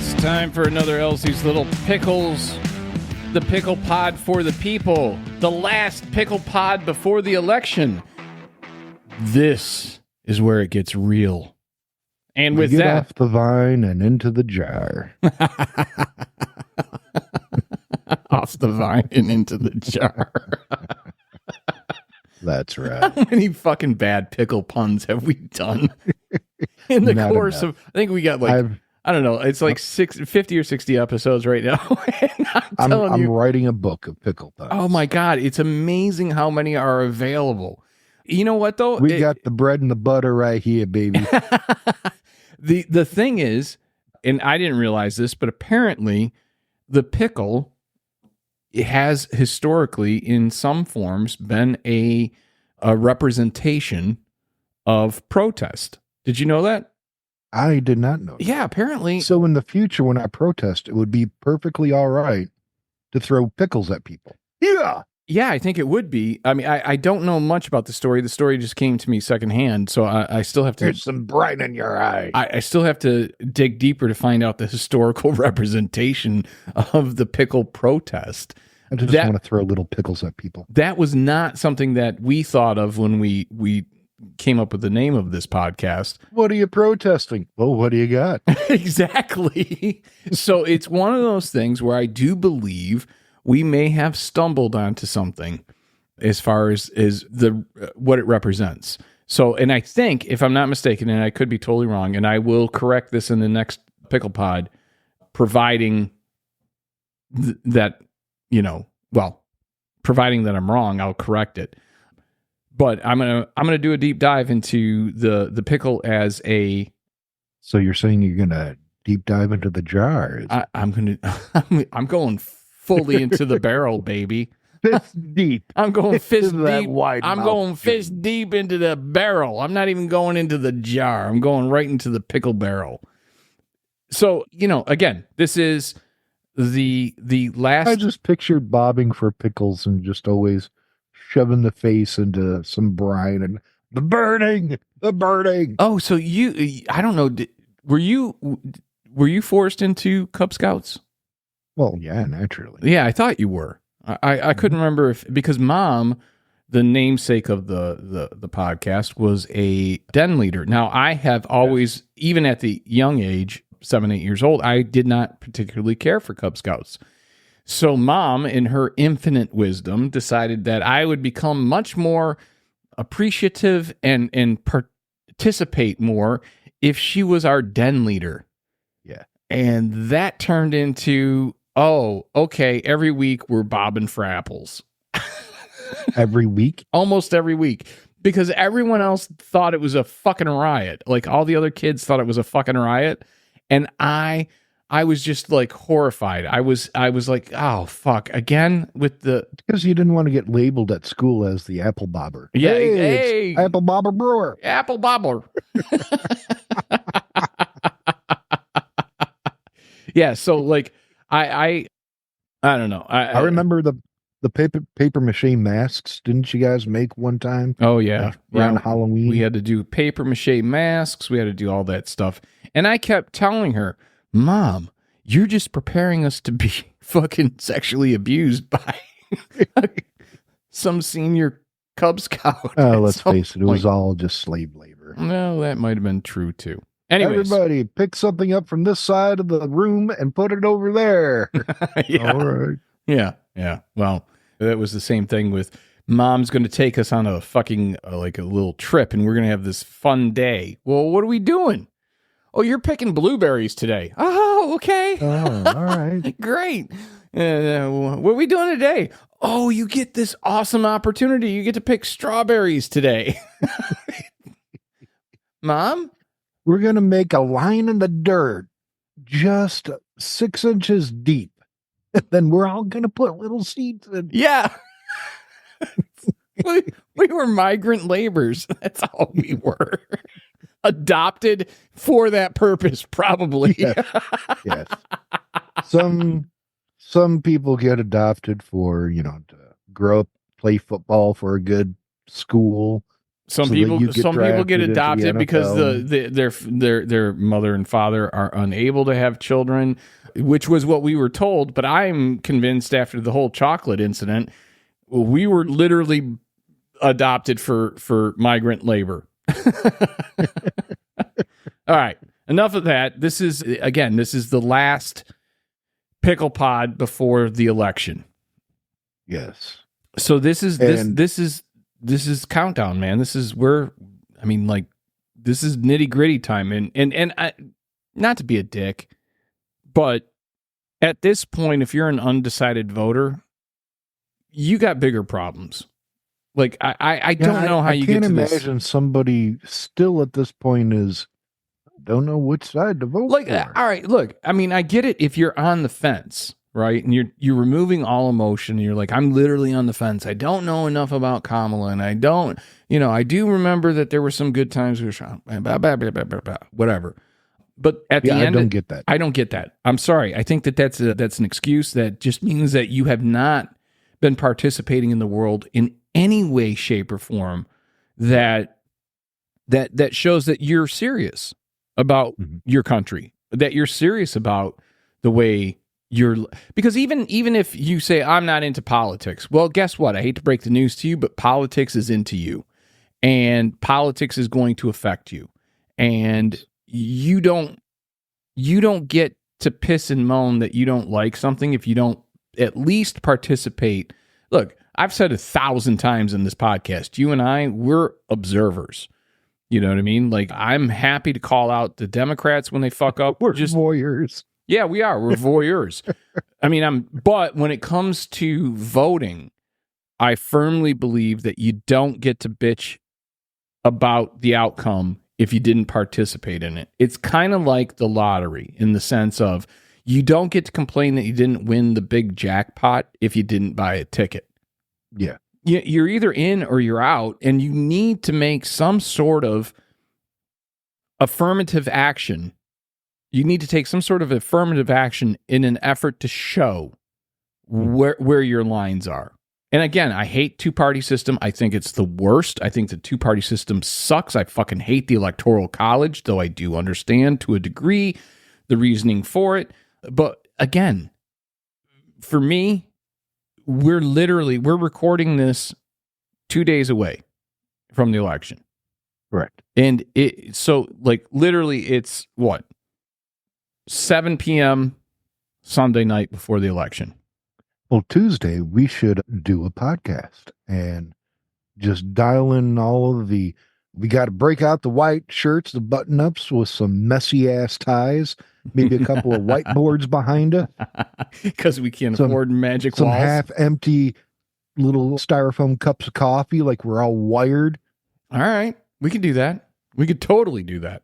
It's time for another Elsie's Little Pickles, the pickle pod for the people, the last pickle pod before the election. This is where it gets real. And with get that, off the vine and into the jar. off the vine and into the jar. That's right. How many fucking bad pickle puns have we done in the Not course enough. of, I think we got like, I don't know, it's like 50 or 60 episodes right now. And I'm writing a book of pickle puns. Oh my God, it's amazing how many are available. You know what though? We got the bread and the butter right here, baby. The thing is, and I didn't realize this, but apparently the pickle, it has historically in some forms been a representation of protest. Did you know that? I did not know. Yeah, apparently. So in the future, when I protest, it would be perfectly all right to throw pickles at people. Yeah. Yeah, I think it would be. I mean, I don't know much about the story. The story just came to me secondhand, so I still have to... There's some bright in your eye. I still have to dig deeper to find out the historical representation of the pickle protest. I just want to throw little pickles at people. That was not something that we thought of when we came up with the name of this podcast. What are you protesting? Well, what do you got? Exactly. So it's one of those things where I do believe we may have stumbled onto something as far as the what it represents. So, and I think, if I'm not mistaken, and I could be totally wrong, and I will correct this in the next Pickle Pod, providing that, providing that I'm wrong, I'll correct it. But I'm gonna do a deep dive into the pickle as a. So you're saying you're gonna deep dive into the jars? I'm going fully into the barrel, baby. Fist deep. I'm going fist That deep. wide I'm mouth going fist deep into the barrel. I'm not even going into the jar. I'm going right into the pickle barrel. So, again, this is the last. I just pictured bobbing for pickles and just always shoving the face into some brine and the burning. Oh, so I don't know. Were you forced into Cub Scouts? Well, yeah, naturally. Yeah, I thought you were. I couldn't remember because Mom, the namesake of the podcast, was a den leader. Now, I have always, even at the young age, 7, 8 years old, I did not particularly care for Cub Scouts. So Mom, in her infinite wisdom, decided that I would become much more appreciative and participate more if she was our den leader. Yeah. And that turned into, oh, okay, every week we're bobbing for apples. Every week? Almost every week. Because everyone else thought it was a fucking riot. Like all the other kids thought it was a fucking riot. And I was just like horrified. I was like, oh fuck, again with the... Because you didn't want to get labeled at school as the apple bobber. Yeah, hey. Apple bobber brewer. Apple bobbler. Yeah, so like I don't know. I remember the paper mache masks. Didn't you guys make one time? Oh yeah, around Halloween. We had to do paper mache masks. We had to do all that stuff, and I kept telling her, "Mom, you're just preparing us to be fucking sexually abused by some senior Cub Scout." Oh, let's face it, it was all just slave labor. No, that might have been true too. Anyways. Everybody pick something up from this side of the room and put it over there. Yeah. All right. Yeah. Well, that was the same thing with Mom's going to take us on a fucking like a little trip and we're going to have this fun day. Well, what are we doing? Oh, you're picking blueberries today. Oh, okay. Oh, all right. Great. What are we doing today? Oh, you get this awesome opportunity. You get to pick strawberries today. Mom? We're going to make a line in the dirt just 6 inches deep. And then we're all going to put little seeds in. Yeah. we were migrant laborers. That's all we were. Adopted for that purpose, probably. Yes. Some people get adopted for, to grow up, play football for a good school. Some So that people you get some people get drafted into the adopted because NFL. their mother and father are unable to have children, which was what we were told. But I'm convinced after the whole chocolate incident, we were literally adopted for migrant labor. All right, enough of that. This is the last Pickle Pod before the election. Yes. So this is countdown, man. This is this is nitty gritty time, and I, not to be a dick, but at this point, if you're an undecided voter, you got bigger problems. Like I don't know how you get to this. I can't imagine somebody still at this point don't know which side to vote for. All right, look, I mean, I get it if you're on the fence, right? And you're removing all emotion. And you're like, I'm literally on the fence. I don't know enough about Kamala, and I don't, I do remember that there were some good times. Whatever. But at the end, I don't get that. I'm sorry. I think that's an excuse that just means that you have not been participating in the world in any way, shape, or form that shows that you're serious about your country, that you're serious about the way because even if you say I'm not into politics, well, guess what? I hate to break the news to you, but politics is into you, and politics is going to affect you, and you don't get to piss and moan that you don't like something if you don't at least participate. Look, I've said 1,000 times in this podcast, you and I, we're observers. You know what I mean? Like, I'm happy to call out the Democrats when they fuck up. We're just voyeurs. Yeah, we are. We're voyeurs. I mean, but when it comes to voting, I firmly believe that you don't get to bitch about the outcome if you didn't participate in it. It's kind of like the lottery in the sense of you don't get to complain that you didn't win the big jackpot if you didn't buy a ticket. Yeah. You're either in or you're out, and you need to make some sort of affirmative action. You need to take some sort of affirmative action in an effort to show where your lines are. And again, I hate two-party system. I think it's the worst. I think the two-party system sucks. I fucking hate the Electoral College, though I do understand to a degree the reasoning for it. But again, for me, we're recording this 2 days away from the election. Correct. And literally it's what? 7 p.m. Sunday night before the election. Well, Tuesday, we should do a podcast and just dial in all of we got to break out the white shirts, the button-ups with some messy-ass ties, maybe a couple of whiteboards behind it. Because we can't afford magic walls. Some half-empty little styrofoam cups of coffee like we're all wired. All right. We could do that. We could totally do that.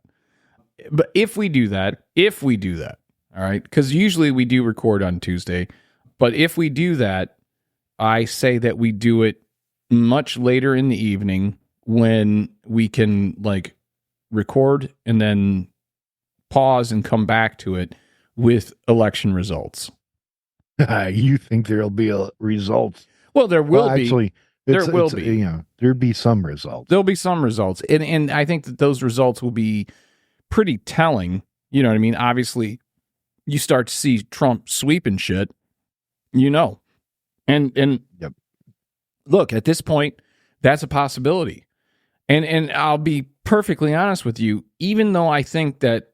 But if we do that, all right, because usually we do record on Tuesday, but if we do that, I say that we do it much later in the evening when we can record and then pause and come back to it with election results. You think there'll be results? Well, there will be. Actually, there will be. There'd be some results. There'll be some results. And I think that those results will be pretty telling. You know what I mean? Obviously, you start to see Trump sweeping shit, And yep. Look, at this point, that's a possibility. And I'll be perfectly honest with you, even though I think that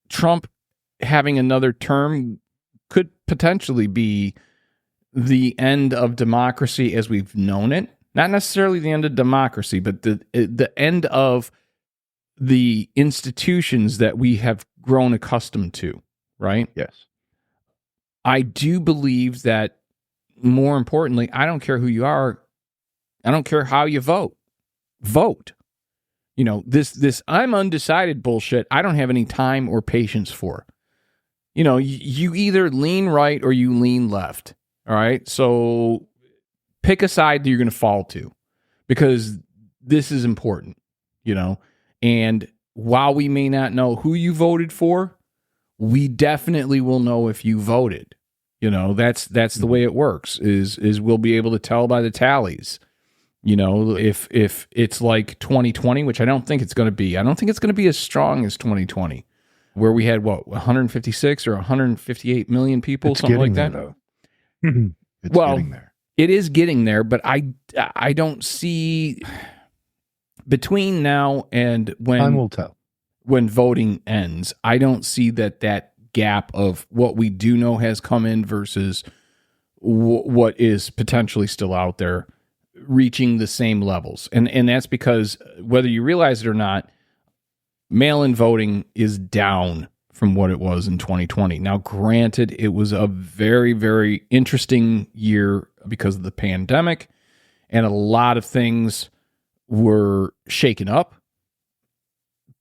Trump having another term could potentially be the end of democracy as we've known it. Not necessarily the end of democracy, but the end of the institutions that we have grown accustomed to, right? Yes. I do believe that, more importantly, I don't care who you are. I don't care how you vote. Vote. This I'm undecided bullshit, I don't have any time or patience for. You either lean right or you lean left. All right? So pick a side that you're going to fall to, because this is important, And while we may not know who you voted for, we definitely will know if you voted. That's the way it works, is we'll be able to tell by the tallies. You know, if it's like 2020, which I don't think it's going to be. I don't think it's going to be as strong as 2020, where we had 156 or 158 million people, It's something like getting that. there, though. It's Well, getting there. it is getting there, but I don't see between now and Time will tell. when voting ends, I don't see that gap of what we do know has come in versus what is potentially still out there reaching the same levels. And that's because whether you realize it or not, mail-in voting is down from what it was in 2020. Now, granted, it was a very, very interesting year because of the pandemic, and a lot of things were shaken up.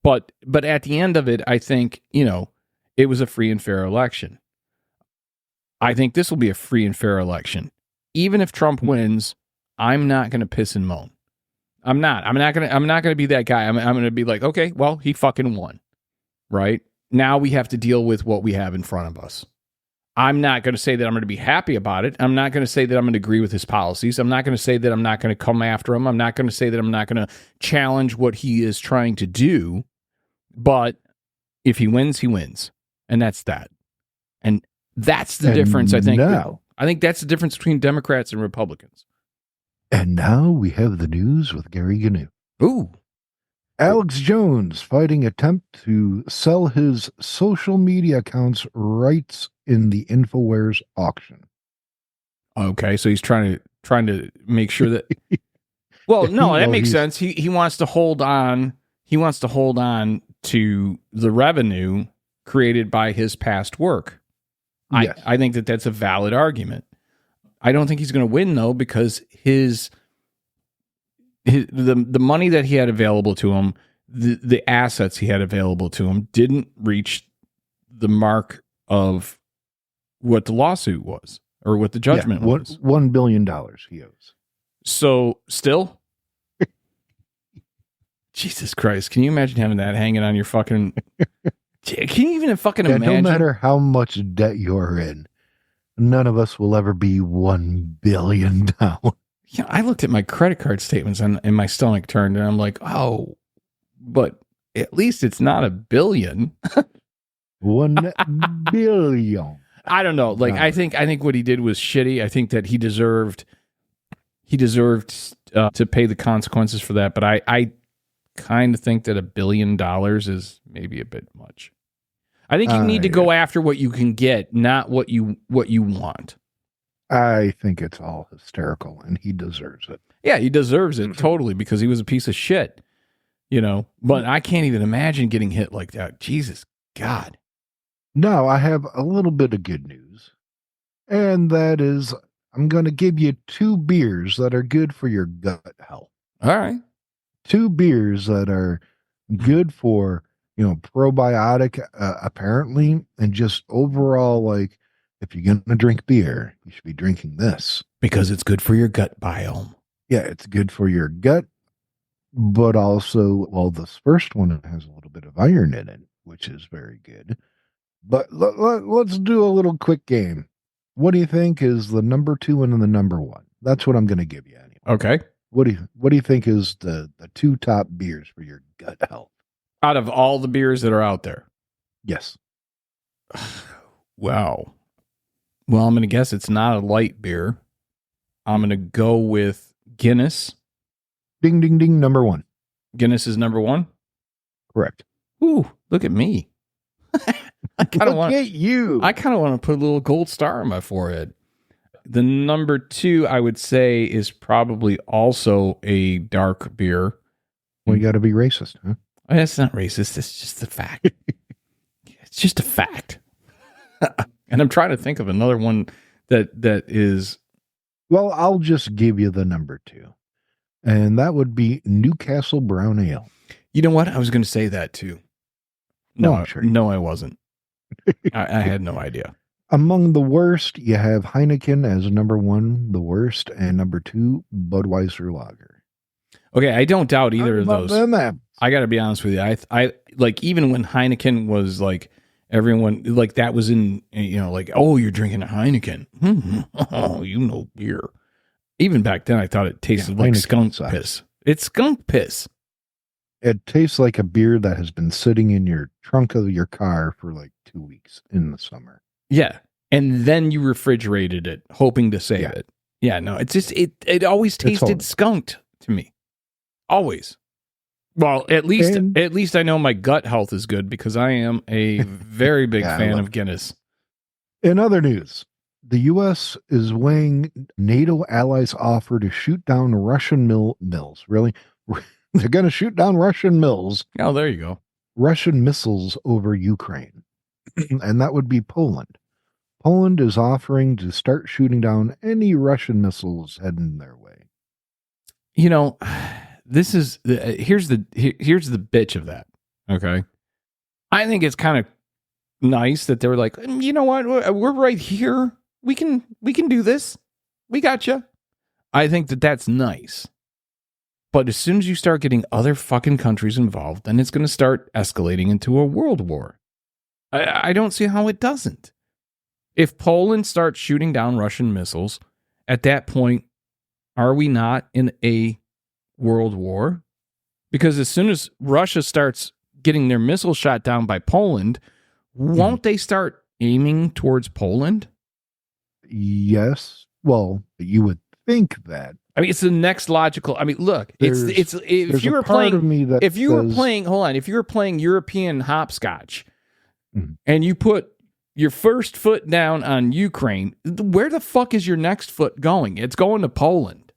But at the end of it, I think, it was a free and fair election. I think this will be a free and fair election. Even if Trump wins, I'm not going to piss and moan. I'm not going to be that guy. I'm going to be like, okay, well, he fucking won. Right? Now we have to deal with what we have in front of us. I'm not going to say that I'm going to be happy about it. I'm not going to say that I'm going to agree with his policies. I'm not going to say that I'm not going to come after him. I'm not going to say that I'm not going to challenge what he is trying to do. But if he wins, he wins. And that's that. And that's the difference, I think. I think that's the difference between Democrats and Republicans. And now we have the news with Gary Gnu. Ooh. Alex Jones fighting attempt to sell his social media accounts rights in the InfoWares auction. Okay, so he's trying to make sure that. Well, no, that makes sense. He wants to hold on. He wants to hold on to the revenue created by his past work. Yes. I think that's a valid argument. I don't think he's going to win though, because the money that he had available to him, the assets he had available to him didn't reach the mark of what the lawsuit was or what the judgment was. $1 billion he owes. So still, Jesus Christ, can you imagine having that hanging on your fucking? Can you even fucking imagine? No matter how much debt you're in, none of us will ever be $1 billion down. Yeah, I looked at my credit card statements and my stomach turned, and I'm like, oh, but at least it's not $1 billion. $1 billion. I don't know. Like, I think what he did was shitty. I think that he deserved to pay the consequences for that. But I kind of think that $1 billion is maybe a bit much. I think you need to go after what you can get, not what you want. I think it's all hysterical, and he deserves it. Yeah, he deserves it totally, because he was a piece of shit, But I can't even imagine getting hit like that. Jesus God. Now, I have a little bit of good news, and that is I'm going to give you 2 beers that are good for your gut health. All right. 2 beers that are good for, probiotic, apparently, and just overall, like, if you're going to drink beer, you should be drinking this. Because it's good for your gut biome. Yeah, it's good for your gut, but also, this first one has a little bit of iron in it, which is very good. But let's do a little quick game. What do you think is the number 2 and the number 1? That's what I'm going to give you anyway. Okay. What do you think is the 2 top beers for your gut health? Out of all the beers that are out there? Yes. Wow. Well, I'm going to guess it's not a light beer. I'm going to go with Guinness. Ding, ding, ding, number 1. Guinness is number 1? Correct. Ooh, look at me. I kind of want to put a little gold star on my forehead. The number 2, I would say, is probably also a dark beer. Well, you got to be racist, huh? It's not racist. It's just a fact. It's just a fact. And I'm trying to think of another one that is. Well, I'll just give you the number 2. And that would be Newcastle Brown Ale. You know what? I was going to say that too. No, sure. No, I wasn't. I had no idea. Among the worst, you have Heineken as number 1, the worst, and number 2, Budweiser Lager. Okay, I don't doubt either of those. I got to be honest with you. I like, even when Heineken was like, everyone, like, that was in, like, oh, you're drinking a Heineken. Oh, beer. Even back then, I thought it tasted like skunk piss. It's skunk piss. It tastes like a beer that has been sitting in your trunk of your car for like 2 weeks in the summer. Yeah. And then you refrigerated it, hoping to save it. Yeah, no, it's just, it always tasted skunked to me. Always. Well, at least I know my gut health is good because I am a very big fan of Guinness. In other news, the U.S. is weighing NATO allies' offer to shoot down Russian mills. Really? They're going to shoot down Russian mills. Oh, there you go. Russian missiles over Ukraine. And that would be Poland. Poland is offering to start shooting down any Russian missiles heading their way. You know, this is here's the bitch of that. Okay, I think it's kind of nice that they were like, you know what, we're right here. We can do this. We got you. I think that's nice. But as soon as you start getting other fucking countries involved, then it's going to start escalating into a world war. I don't see how it doesn't. If Poland starts shooting down Russian missiles, at that point, are we not in a world war? Because as soon as Russia starts getting their missiles shot down by Poland, won't they start aiming towards Poland? Yes. Well, you would think that. I mean, it's the next logical. I mean, look, if you were playing European hopscotch, and you put your first foot down on Ukraine, where the fuck is your next foot going? It's going to Poland.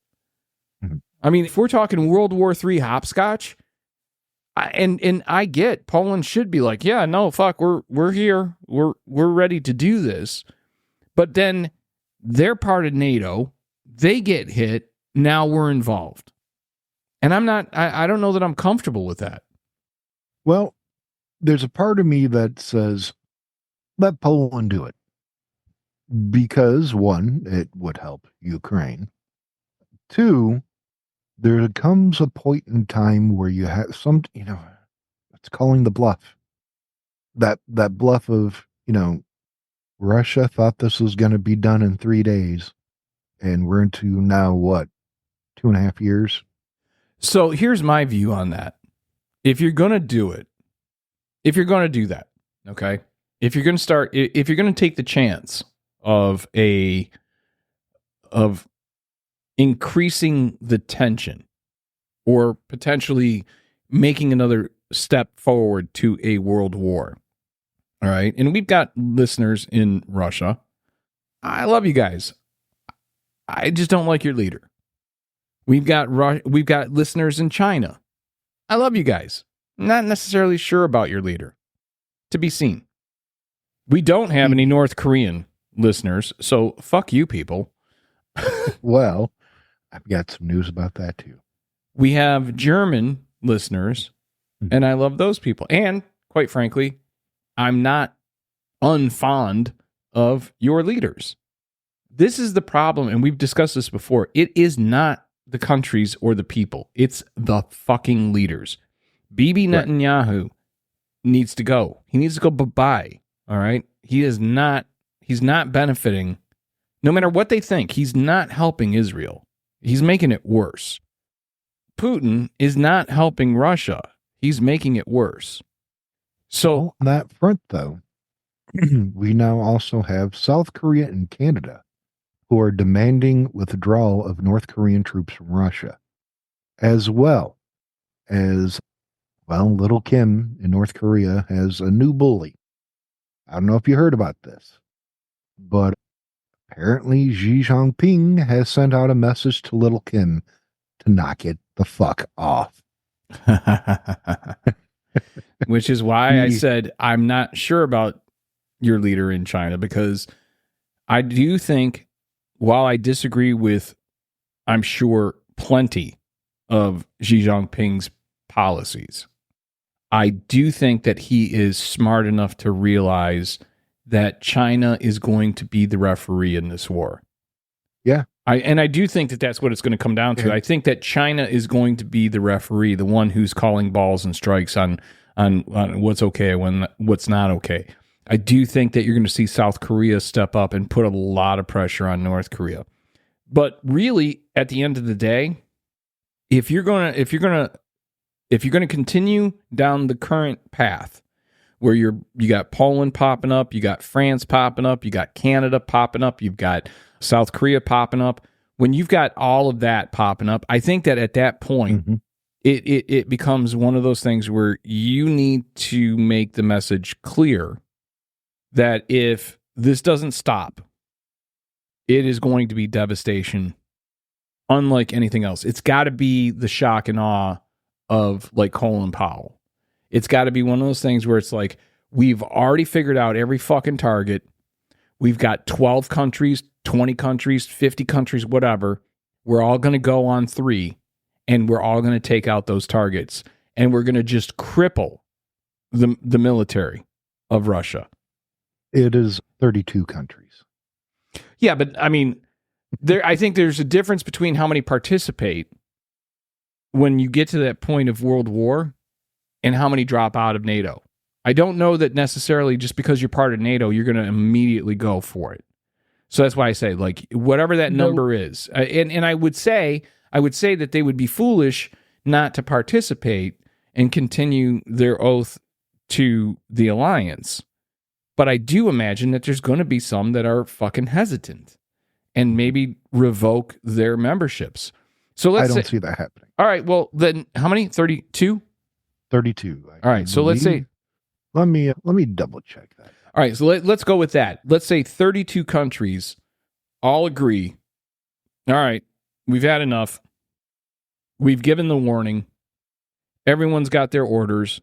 I mean, if we're talking World War III hopscotch, and I get Poland should be like, yeah, no, fuck, we're here, we're ready to do this, but then they're part of NATO, they get hit, now we're involved, and I don't know that I'm comfortable with that. Well, there's a part of me that says, let Poland do it. Because, one, it would help Ukraine. Two, there comes a point in time where you have it's calling the bluff. That bluff of, Russia thought this was going to be done in 3 days. And we're into now, 2.5 years? So here's my view on that. If you're going to do it, if you're going to do that, okay? If you're going to take the chance of increasing the tension or potentially making another step forward to a world war, all right? And we've got listeners in Russia. I love you guys. I just don't like your leader. We've got listeners in China. I love you guys. Not necessarily sure about your leader. To be seen. We don't have any North Korean listeners, so fuck you people. Well, I've got some news about that too. We have German listeners, and I love those people. And quite frankly, I'm not unfond of your leaders. This is the problem, and we've discussed this before. It is not the countries or the people. It's the fucking leaders. Bibi Netanyahu needs to go. He needs to go bye-bye. All right? He's not benefiting. No matter what they think, he's not helping Israel. He's making it worse. Putin is not helping Russia. He's making it worse. So on that front, though, we now also have South Korea and Canada who are demanding withdrawal of North Korean troops from Russia, as well as, little Kim in North Korea has a new bully. I don't know if you heard about this, but apparently Xi Jinping has sent out a message to little Kim to knock it the fuck off. Which is why I said I'm not sure about your leader in China, because I do think, while I disagree with, I'm sure, plenty of Xi Jinping's policies, I do think that he is smart enough to realize that China is going to be the referee in this war. Yeah. I do think that that's what it's going to come down to. I think that China is going to be the referee, the one who's calling balls and strikes on what's okay and what's not okay. I do think that you're going to see South Korea step up and put a lot of pressure on North Korea. But really, at the end of the day, if you're gonna continue down the current path where you got Poland popping up, you got France popping up, you got Canada popping up, you've got South Korea popping up. When you've got all of that popping up, I think that at that point, it becomes one of those things where you need to make the message clear that if this doesn't stop, it is going to be devastation unlike anything else. It's got to be the shock and awe of like Colin Powell. It's got to be one of those things where it's like, we've already figured out every fucking target. We've got 12 countries, 20 countries, 50 countries, whatever. We're all going to go on 3, and we're all going to take out those targets. And we're going to just cripple the military of Russia. It is 32 countries. Yeah, but I mean, I think there's a difference between how many participate when you get to that point of world war and how many drop out of NATO. I don't know that necessarily just because you're part of NATO, you're going to immediately go for it. So that's why I say, like, whatever that number is. And I would say that they would be foolish not to participate and continue their oath to the alliance. But I do imagine that there's going to be some that are fucking hesitant and maybe revoke their memberships. So I don't see that happening. All right. Well, then how many? 32? 32. All right. So let's say. Let me double check that. All right. So let's go with that. Let's say 32 countries all agree. All right. We've had enough. We've given the warning. Everyone's got their orders.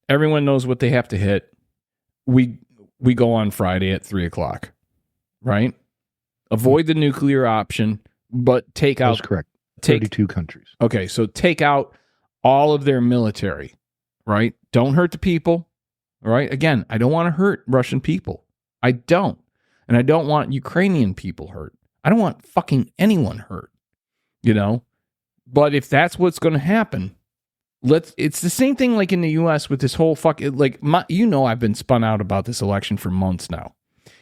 Everyone knows what they have to hit. We go on Friday at 3:00, right? Avoid the nuclear option, but take out. That's correct. 32 countries. Okay, so take out all of their military, right? Don't hurt the people, right? Again, I don't want to hurt Russian people. I don't. And I don't want Ukrainian people hurt. I don't want fucking anyone hurt, you know? But if that's what's going to happen, it's the same thing like in the U.S. with this whole I've been spun out about this election for months now.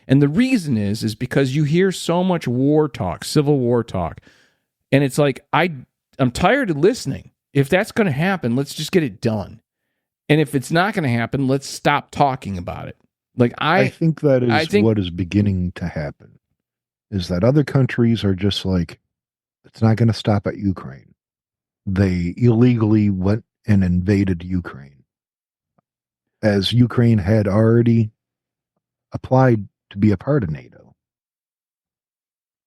And the reason is because you hear so much war talk, civil war talk. And it's like, I'm tired of listening. If that's going to happen, let's just get it done. And if it's not going to happen, let's stop talking about it. Like I think that is what is beginning to happen, is that other countries are just like, it's not going to stop at Ukraine. They illegally went and invaded Ukraine, as Ukraine had already applied to be a part of NATO.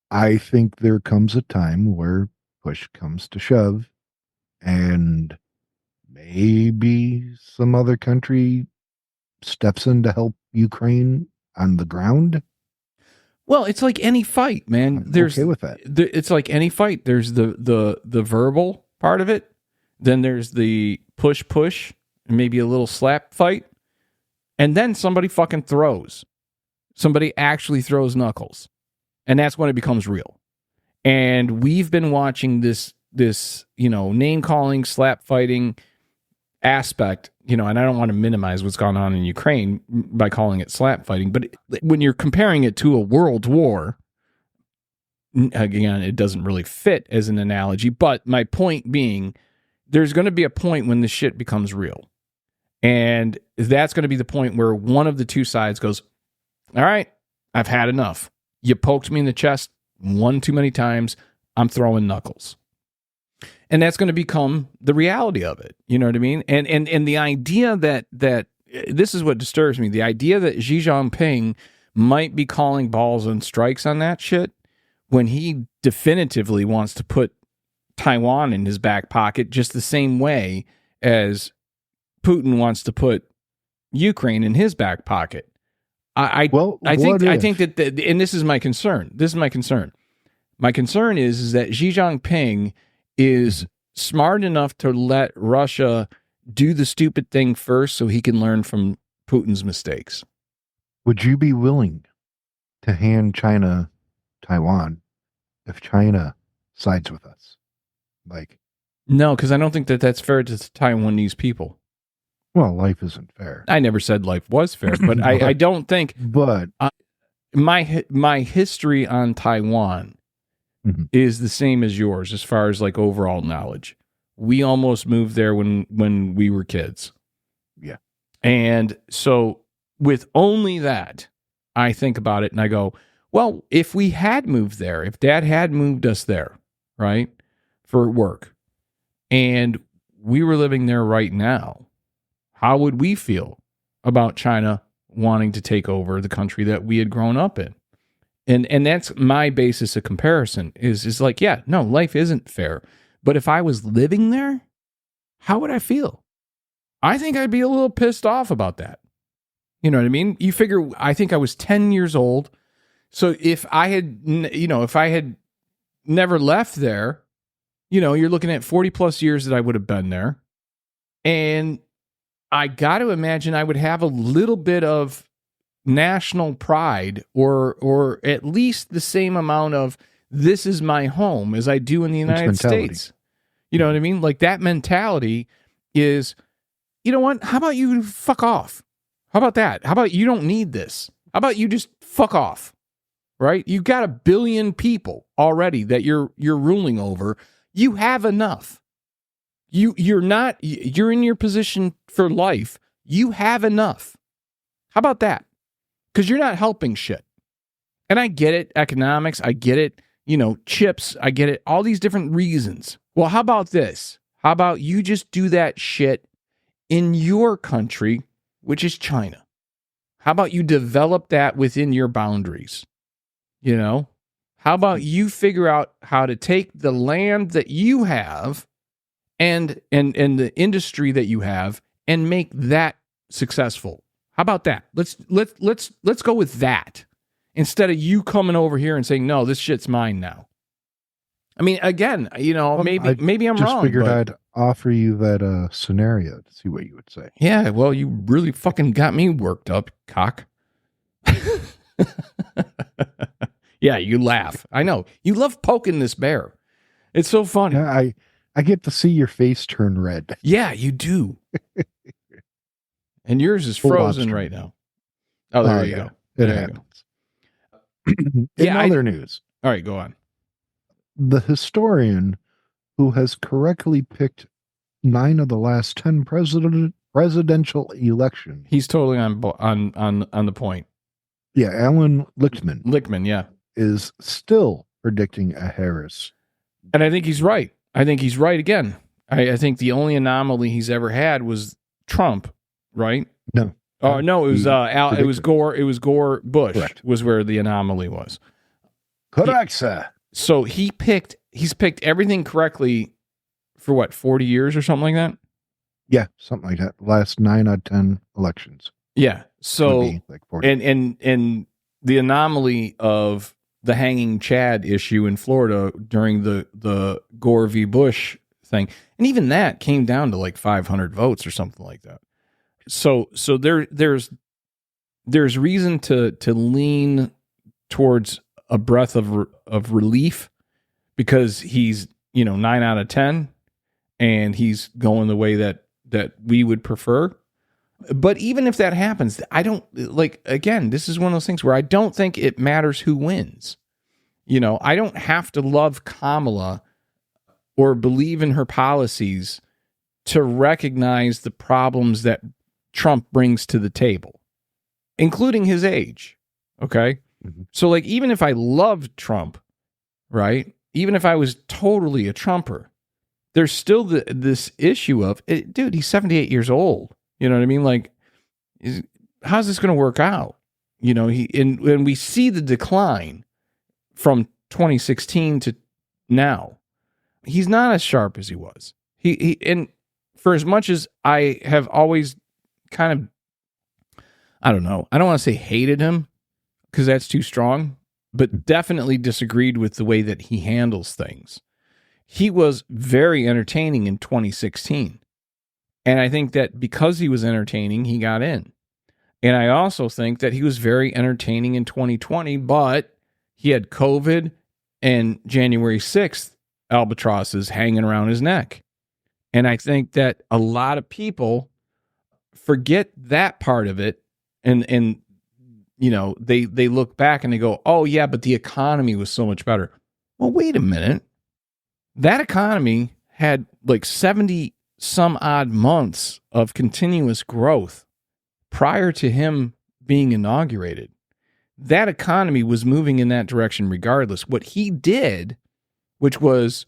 I think there comes a time where push comes to shove, and maybe some other country steps in to help Ukraine on the ground. Well, it's like any fight, man. Okay with that. It's like any fight. There's the verbal part of it. Then there's the push, and maybe a little slap fight. And then somebody fucking throws. Somebody actually throws knuckles. And that's when it becomes real. And we've been watching this name calling, slap fighting aspect, and I don't want to minimize what's gone on in Ukraine by calling it slap fighting, but when you're comparing it to a world war, again, it doesn't really fit as an analogy, but my point being, there's going to be a point when this shit becomes real. And that's going to be the point where one of the two sides goes, all right, I've had enough. You poked me in the chest one too many times. I'm throwing knuckles. And that's going to become the reality of it. You know what I mean? And the idea that this is what disturbs me. The idea that Xi Jinping might be calling balls and strikes on that shit when he definitively wants to put Taiwan in his back pocket just the same way as Putin wants to put Ukraine in his back pocket. I think that and this is my concern. My concern is that Xi Jinping is smart enough to let Russia do the stupid thing first so he can learn from Putin's mistakes. Would you be willing to hand China Taiwan if China sides with us? No, because I don't think that that's fair to Taiwanese people. Well, life isn't fair. I never said life was fair, but I don't think. But my history on Taiwan Mhm. is the same as yours as far as like overall knowledge. We almost moved there when we were kids. Yeah. And so with only that, I think about it and I go, well, if we had moved there, if Dad had moved us there, right, for work, and we were living there right now, how would we feel about China wanting to take over the country that we had grown up in? And that's my basis of comparison is like, yeah, no, life isn't fair. But if I was living there, how would I feel? I think I'd be a little pissed off about that. You know what I mean? You figure, I think I was 10 years old. So if I had, if I had never left there, you're looking at 40 plus years that I would have been there. And I got to imagine I would have a little bit of national pride or at least the same amount of this is my home as I do in the United States. You know what I mean? Like that mentality is, you know what? How about you fuck off? How about that? How about you don't need this? How about you just fuck off? Right? You got 1 billion people already that you're ruling over. You have enough. You're in your position for life. You have enough. How about that? Because you're not helping shit. And I get it, economics, I get it, chips, I get it, all these different reasons. Well, how about this? How about you just do that shit in your country, which is China? How about you develop that within your boundaries? How about you figure out how to take the land that you have and the industry that you have and make that successful? How about that? Let's go with that instead of you coming over here and saying, no, this shit's mine now. I mean, again, maybe I'm just wrong. Figured but, I'd offer you that scenario to see what you would say. Yeah, well, you really fucking got me worked up, cock. Yeah, you laugh. I know. You love poking this bear. It's so funny. Yeah, I get to see your face turn red. Yeah, you do. And yours is frozen right now. Oh, there you go. It happens. In other news. All right, go on. The historian who has correctly picked 9 of the last 10 presidential elections. He's totally on the point. Yeah, Alan Lichtman. Lichtman, yeah. Is still predicting a Harris. And I think he's right. I think he's right again. I think the only anomaly he's ever had was Trump, right? No. Oh no, it was it was Gore. It was Gore Bush. Correct. Was where the anomaly was. Correct, sir. So he's picked everything correctly for what, 40 years or something like that? Yeah, something like that. Last 9 out of 10 elections. Yeah. So like 40. and the anomaly of the hanging Chad issue in Florida during the Gore v. Bush thing, and even that came down to like 500 votes or something like that. So there's reason to lean towards a breath of relief because he's 9 out of 10 and he's going the way that we would prefer. But even if that happens, I don't again, this is one of those things where I don't think it matters who wins. I don't have to love Kamala or believe in her policies to recognize the problems that Trump brings to the table, including his age. Okay. Mm-hmm. So even if I loved Trump, right? Even if I was totally a Trumper, there's still this issue of, dude, he's 78 years old. You know what I mean? How's this going to work out? And we see the decline from 2016 to now. He's not as sharp as he was. He and for as much as I have always kind of, I don't know, I don't want to say hated him because that's too strong, but definitely disagreed with the way that he handles things. He was very entertaining in 2016. And I think that because he was entertaining, he got in. And I also think that he was very entertaining in 2020, but he had COVID and January 6th albatrosses hanging around his neck. And I think that a lot of people forget that part of it. And they look back and they go, oh, yeah, but the economy was so much better. well, wait a minute. That economy had like 70 some odd months of continuous growth prior to him being inaugurated. That economy was moving in that direction regardless. What he did, which was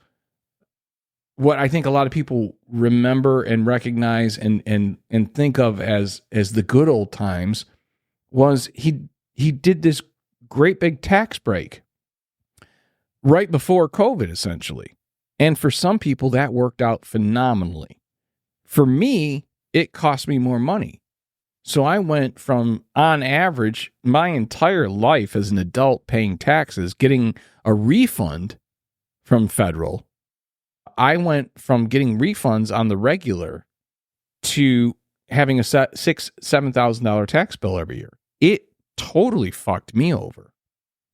what I think a lot of people remember and recognize and think of as the good old times, was he did this great big tax break right before COVID, essentially. And for some people, that worked out phenomenally. For me, it cost me more money. So I went from, on average, my entire life as an adult paying taxes, getting a refund from federal. I went from getting refunds on the regular to having a $7,000 tax bill every year. It totally fucked me over.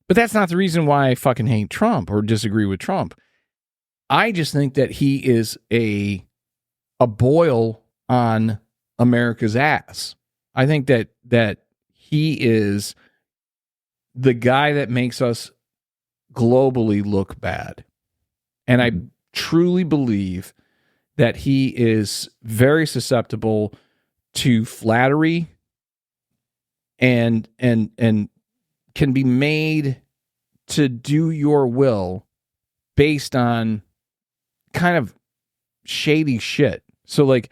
But that's not the reason why I fucking hate Trump or disagree with Trump. I just think that he is a boil on America's ass. I think that he is the guy that makes us globally look bad. And I truly believe that he is very susceptible to flattery and can be made to do your will based on kind of shady shit. So like,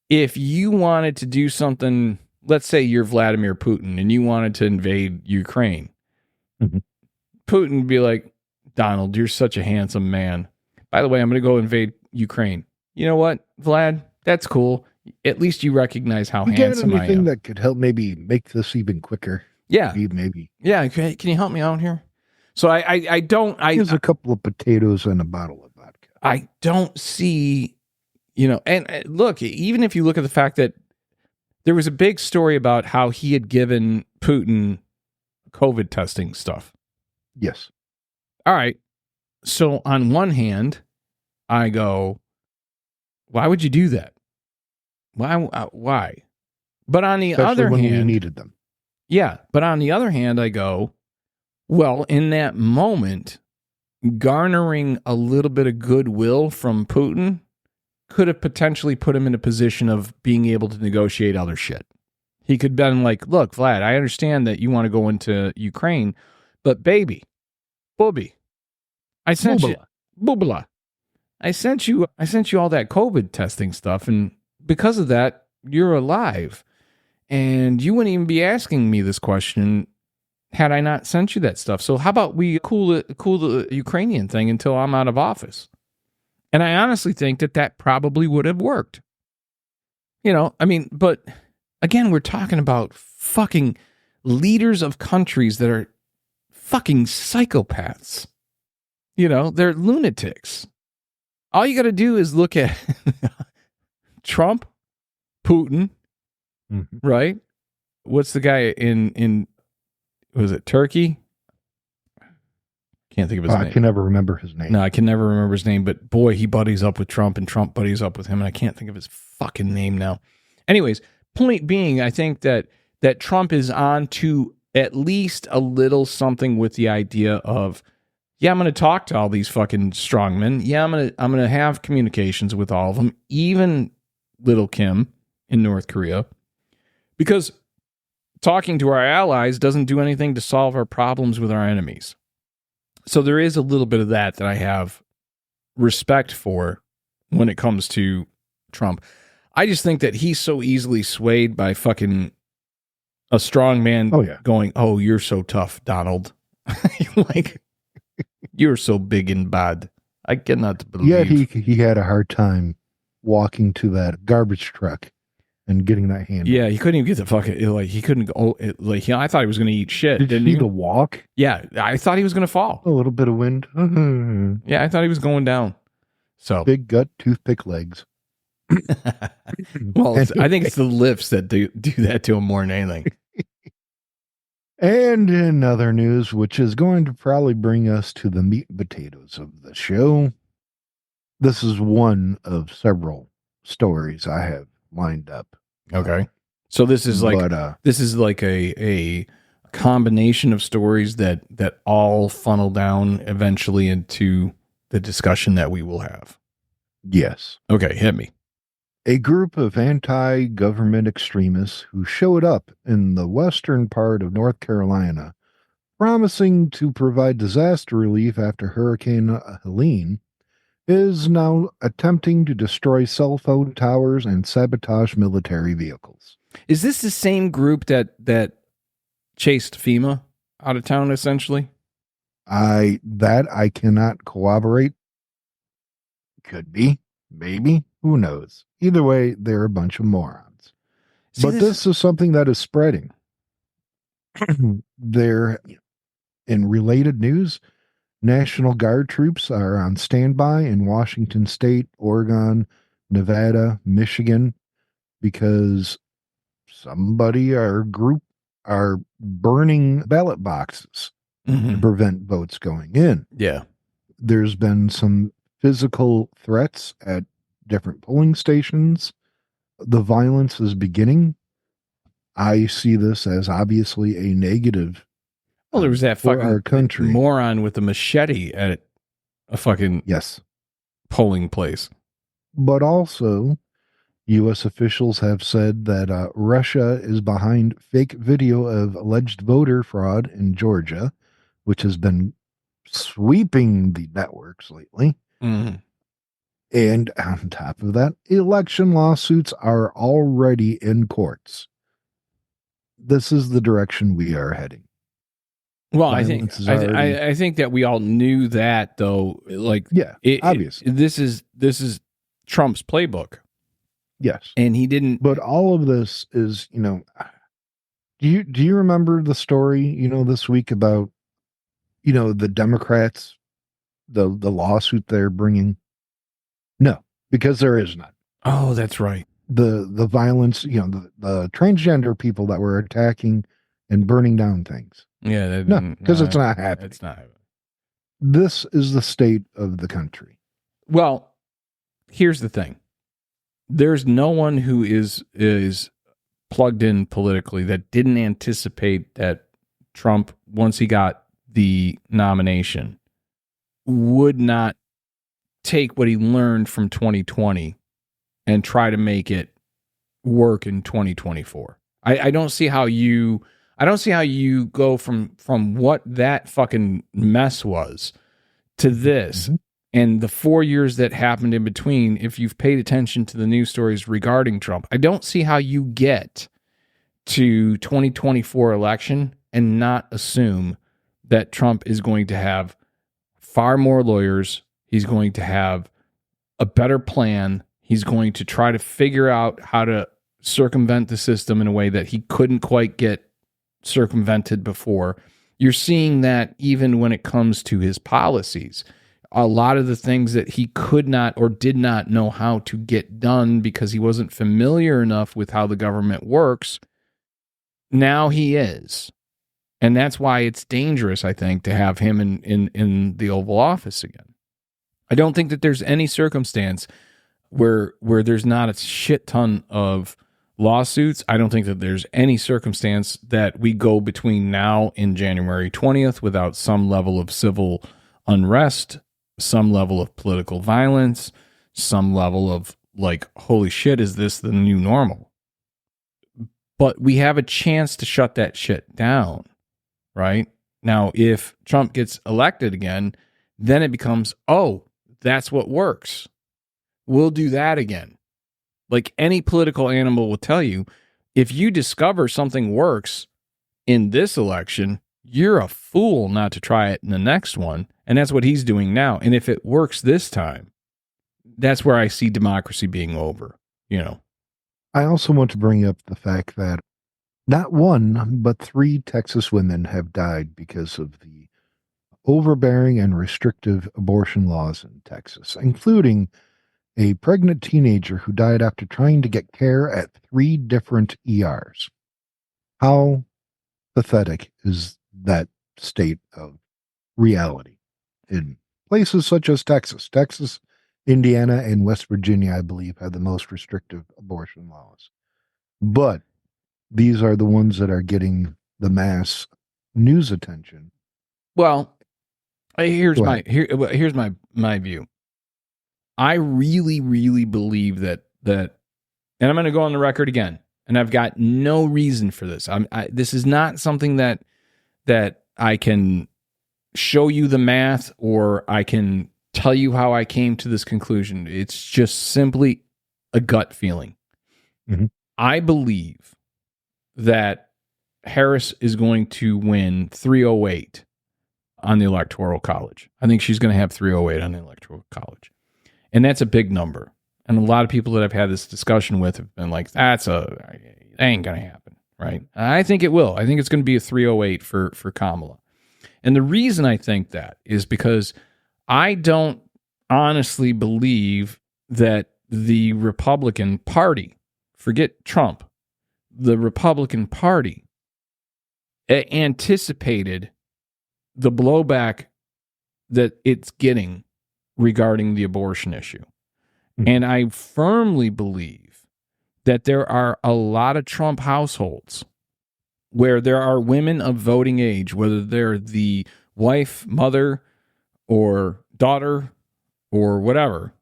if you wanted to do something, let's say you're Vladimir Putin and you wanted to invade Ukraine, Putin would be like, Donald, you're such a handsome man. By the way, I'm going to go invade Ukraine. You know what, Vlad? That's cool. At least you recognize how handsome I am. Anything that could help maybe make this even quicker? Yeah. Maybe. Yeah. Can you help me out here? So I don't. Here's a couple of potatoes and a bottle of vodka. I don't see, and look, even if you look at the fact that there was a big story about how he had given Putin COVID testing stuff. Yes. All right. So on one hand, I go, why would you do that? Why? But on the Especially other when hand, we needed them. Yeah. But on the other hand, I go, well, in that moment, garnering a little bit of goodwill from Putin could have potentially put him in a position of being able to negotiate other shit. He could have been like, look, Vlad, I understand that you want to go into Ukraine, but baby, booby, I sent you, boobala. I sent you all that COVID testing stuff, and because of that, you're alive. And you wouldn't even be asking me this question had I not sent you that stuff. So how about we cool the Ukrainian thing until I'm out of office? And I honestly think that probably would have worked. But again, we're talking about fucking leaders of countries that are fucking psychopaths. They're lunatics. All you got to do is look at Trump, Putin, right? What's the guy in was it Turkey? Can't think of his name. I can never remember his name. No, I can never remember his name, but boy, he buddies up with Trump and Trump buddies up with him, and I can't think of his fucking name now. Anyways, point being, I think that Trump is on to at least a little something with the idea of, yeah, I'm going to talk to all these fucking strongmen. Yeah, I'm going to have communications with all of them, even little Kim in North Korea, because talking to our allies doesn't do anything to solve our problems with our enemies. So there is a little bit of that I have respect for when it comes to Trump. I just think that he's so easily swayed by fucking a strong man going, oh, you're so tough, Donald. Like, you're so big and bad. I cannot believe. Yeah, he had a hard time walking to that garbage truck and getting that handle. Yeah, he couldn't even get the fucking, he couldn't go, I thought he was going to eat shit. Did he walk? Yeah, I thought he was going to fall. A little bit of wind. Yeah, I thought he was going down. So big gut, toothpick legs. Well, I think it's the lifts that do that to him more than anything. And in other news, which is going to probably bring us to the meat and potatoes of the show, this is one of several stories I have lined up. Okay. So this is like a combination of stories that all funnel down eventually into the discussion that we will have? Yes. Okay, hit me. A group of anti-government extremists who showed up in the western part of North Carolina, promising to provide disaster relief after Hurricane Helene, is now attempting to destroy cell phone towers and sabotage military vehicles. Is this the same group that chased FEMA out of town, essentially? I cannot corroborate. Could be, maybe, who knows? Either way, they're a bunch of morons. See, but this is something that is spreading. There, in related news, National Guard troops are on standby in Washington State, Oregon, Nevada, Michigan, because somebody or group are burning ballot boxes to prevent votes going in. Yeah. There's been some physical threats at different polling stations. The violence is beginning. I see this as obviously a negative. Well, there was that for fucking our country. moron with a machete at a fucking polling place. But also, U.S. officials have said that Russia is behind fake video of alleged voter fraud in Georgia, which has been sweeping the networks lately. Mm-hmm. And on top of that, election lawsuits are already in courts. This is the direction we are heading. Well, I think that we all knew that, though. Like, obviously, this is Trump's playbook. Yes, and he didn't. But all of this is, do you remember the story, this week about, the Democrats, the lawsuit they're bringing? No, because there is none. Oh, that's right. The violence, the transgender people that were attacking and burning down things. Yeah, no, because it's not happening. It's not happening. This is the state of the country. Well, here's the thing. There's no one who is plugged in politically that didn't anticipate that Trump, once he got the nomination, would not take what he learned from 2020 and try to make it work in 2024. I don't see how you go from what that fucking mess was to this. Mm-hmm. And the 4 years that happened in between, if you've paid attention to the news stories regarding Trump, I don't see how you get to 2024 election and not assume that Trump is going to have far more lawyers. He's going to have a better plan. He's going to try to figure out how to circumvent the system in a way that he couldn't quite get circumvented before. You're seeing that even when it comes to his policies. A lot of the things that he could not or did not know how to get done because he wasn't familiar enough with how the government works, now he is. And that's why it's dangerous, I think, to have him in the Oval Office again. I don't think that there's any circumstance where there's not a shit ton of lawsuits. I don't think that there's any circumstance that we go between now and January 20th without some level of civil unrest, some level of political violence, some level of like, holy shit, is this the new normal? But we have a chance to shut that shit down, right? Now, if Trump gets elected again, then it becomes, oh, that's what works. We'll do that again. Like any political animal will tell you, if you discover something works in this election, you're a fool not to try it in the next one. And that's what he's doing now. And if it works this time, that's where I see democracy being over, I also want to bring up the fact that not one, but 3 Texas women have died because of the overbearing and restrictive abortion laws in Texas, including a pregnant teenager who died after trying to get care at 3 different ERs. How pathetic is that state of reality in places such as Texas? Texas, Indiana, and West Virginia, I believe, have the most restrictive abortion laws. But these are the ones that are getting the mass news attention. Well, here's Go my ahead. here's my view. I really, really believe that, and I'm going to go on the record again, and I've got no reason for this. This is not something that I can show you the math or I can tell you how I came to this conclusion. It's just simply a gut feeling. Mhm. I believe that Harris is going to win 308 on the Electoral College. I think she's going to have 308 on the Electoral College. And that's a big number. And a lot of people that I've had this discussion with have been like, that ain't going to happen, right? I think it will. I think it's going to be a 308 for Kamala. And the reason I think that is because I don't honestly believe that the Republican Party, forget Trump, the Republican Party anticipated the blowback that it's getting regarding the abortion issue. Mhm. And I firmly believe that there are a lot of Trump households where there are women of voting age, whether they're the wife, mother, or daughter, or whatever.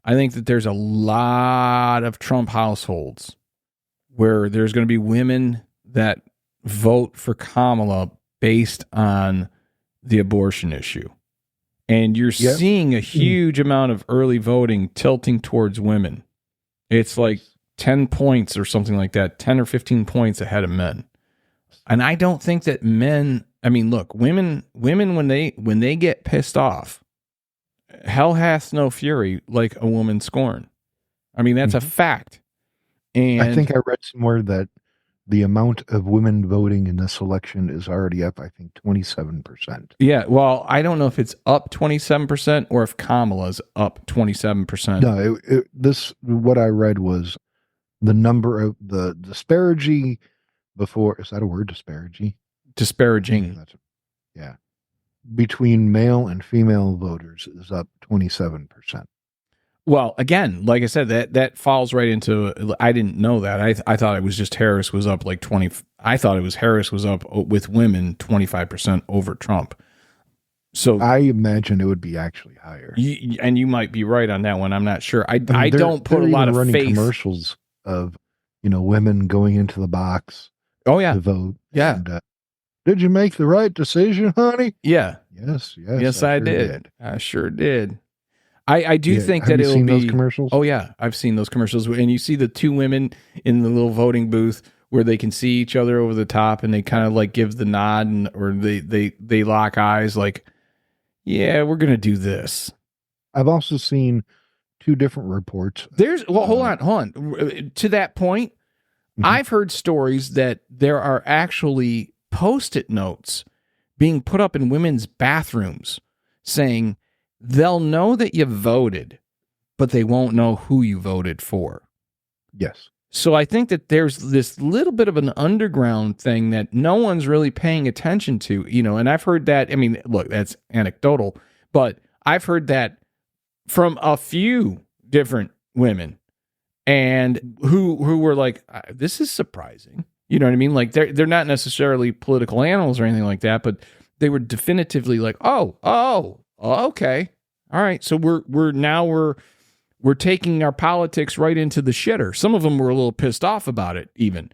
I think that there's a lot of Trump households where there's going to be women that vote for Kamala based on the abortion issue. And you're seeing a huge amount of early voting tilting towards women. It's like 10 points or something like that, 10 or 15 points ahead of men. And I don't think that men, I mean, look, women when they get pissed off, hell hath no fury like a woman scorned. I mean, that's a fact. And I think I read somewhere that the amount of women voting in this election is already up, I think, 27%. yeah, well, I don't know if it's up 27% or if Kamala's up 27%. No, what I read was the number of the disparity before, is that a word, disparity? Disparaging. Yeah. Between male and female voters is up 27%. Well, again, like I said, that falls right into, I didn't know that. I thought it was just Harris was up like 20. I thought it was Harris was up with women 25% over Trump. So I imagine it would be actually higher. And you might be right on that one. I'm not sure. I don't put a lot of running faith. Commercials of, women going into the box. Oh yeah, to vote. Yeah. And, did you make the right decision, honey? Yeah. Yes, I did. I sure did. I do think that it'll be those commercials. Oh yeah, I've seen those commercials, and you see the two women in the little voting booth where they can see each other over the top, and they kind of like give the nod, or they lock eyes, like, yeah, we're gonna do this. I've also seen two different reports. Hold on. To that point, I've heard stories that there are actually Post-it notes being put up in women's bathrooms saying they'll know that you voted, but they won't know who you voted for. Yes. So I think that there's this little bit of an underground thing that no one's really paying attention to, and I've heard that. I mean, look, that's anecdotal, but I've heard that from a few different women, and who were like, this is surprising. You know what I mean? Like they're not necessarily political animals or anything like that, but they were definitively like, oh, okay, all right. So we're taking our politics right into the shitter. Some of them were a little pissed off about it, even.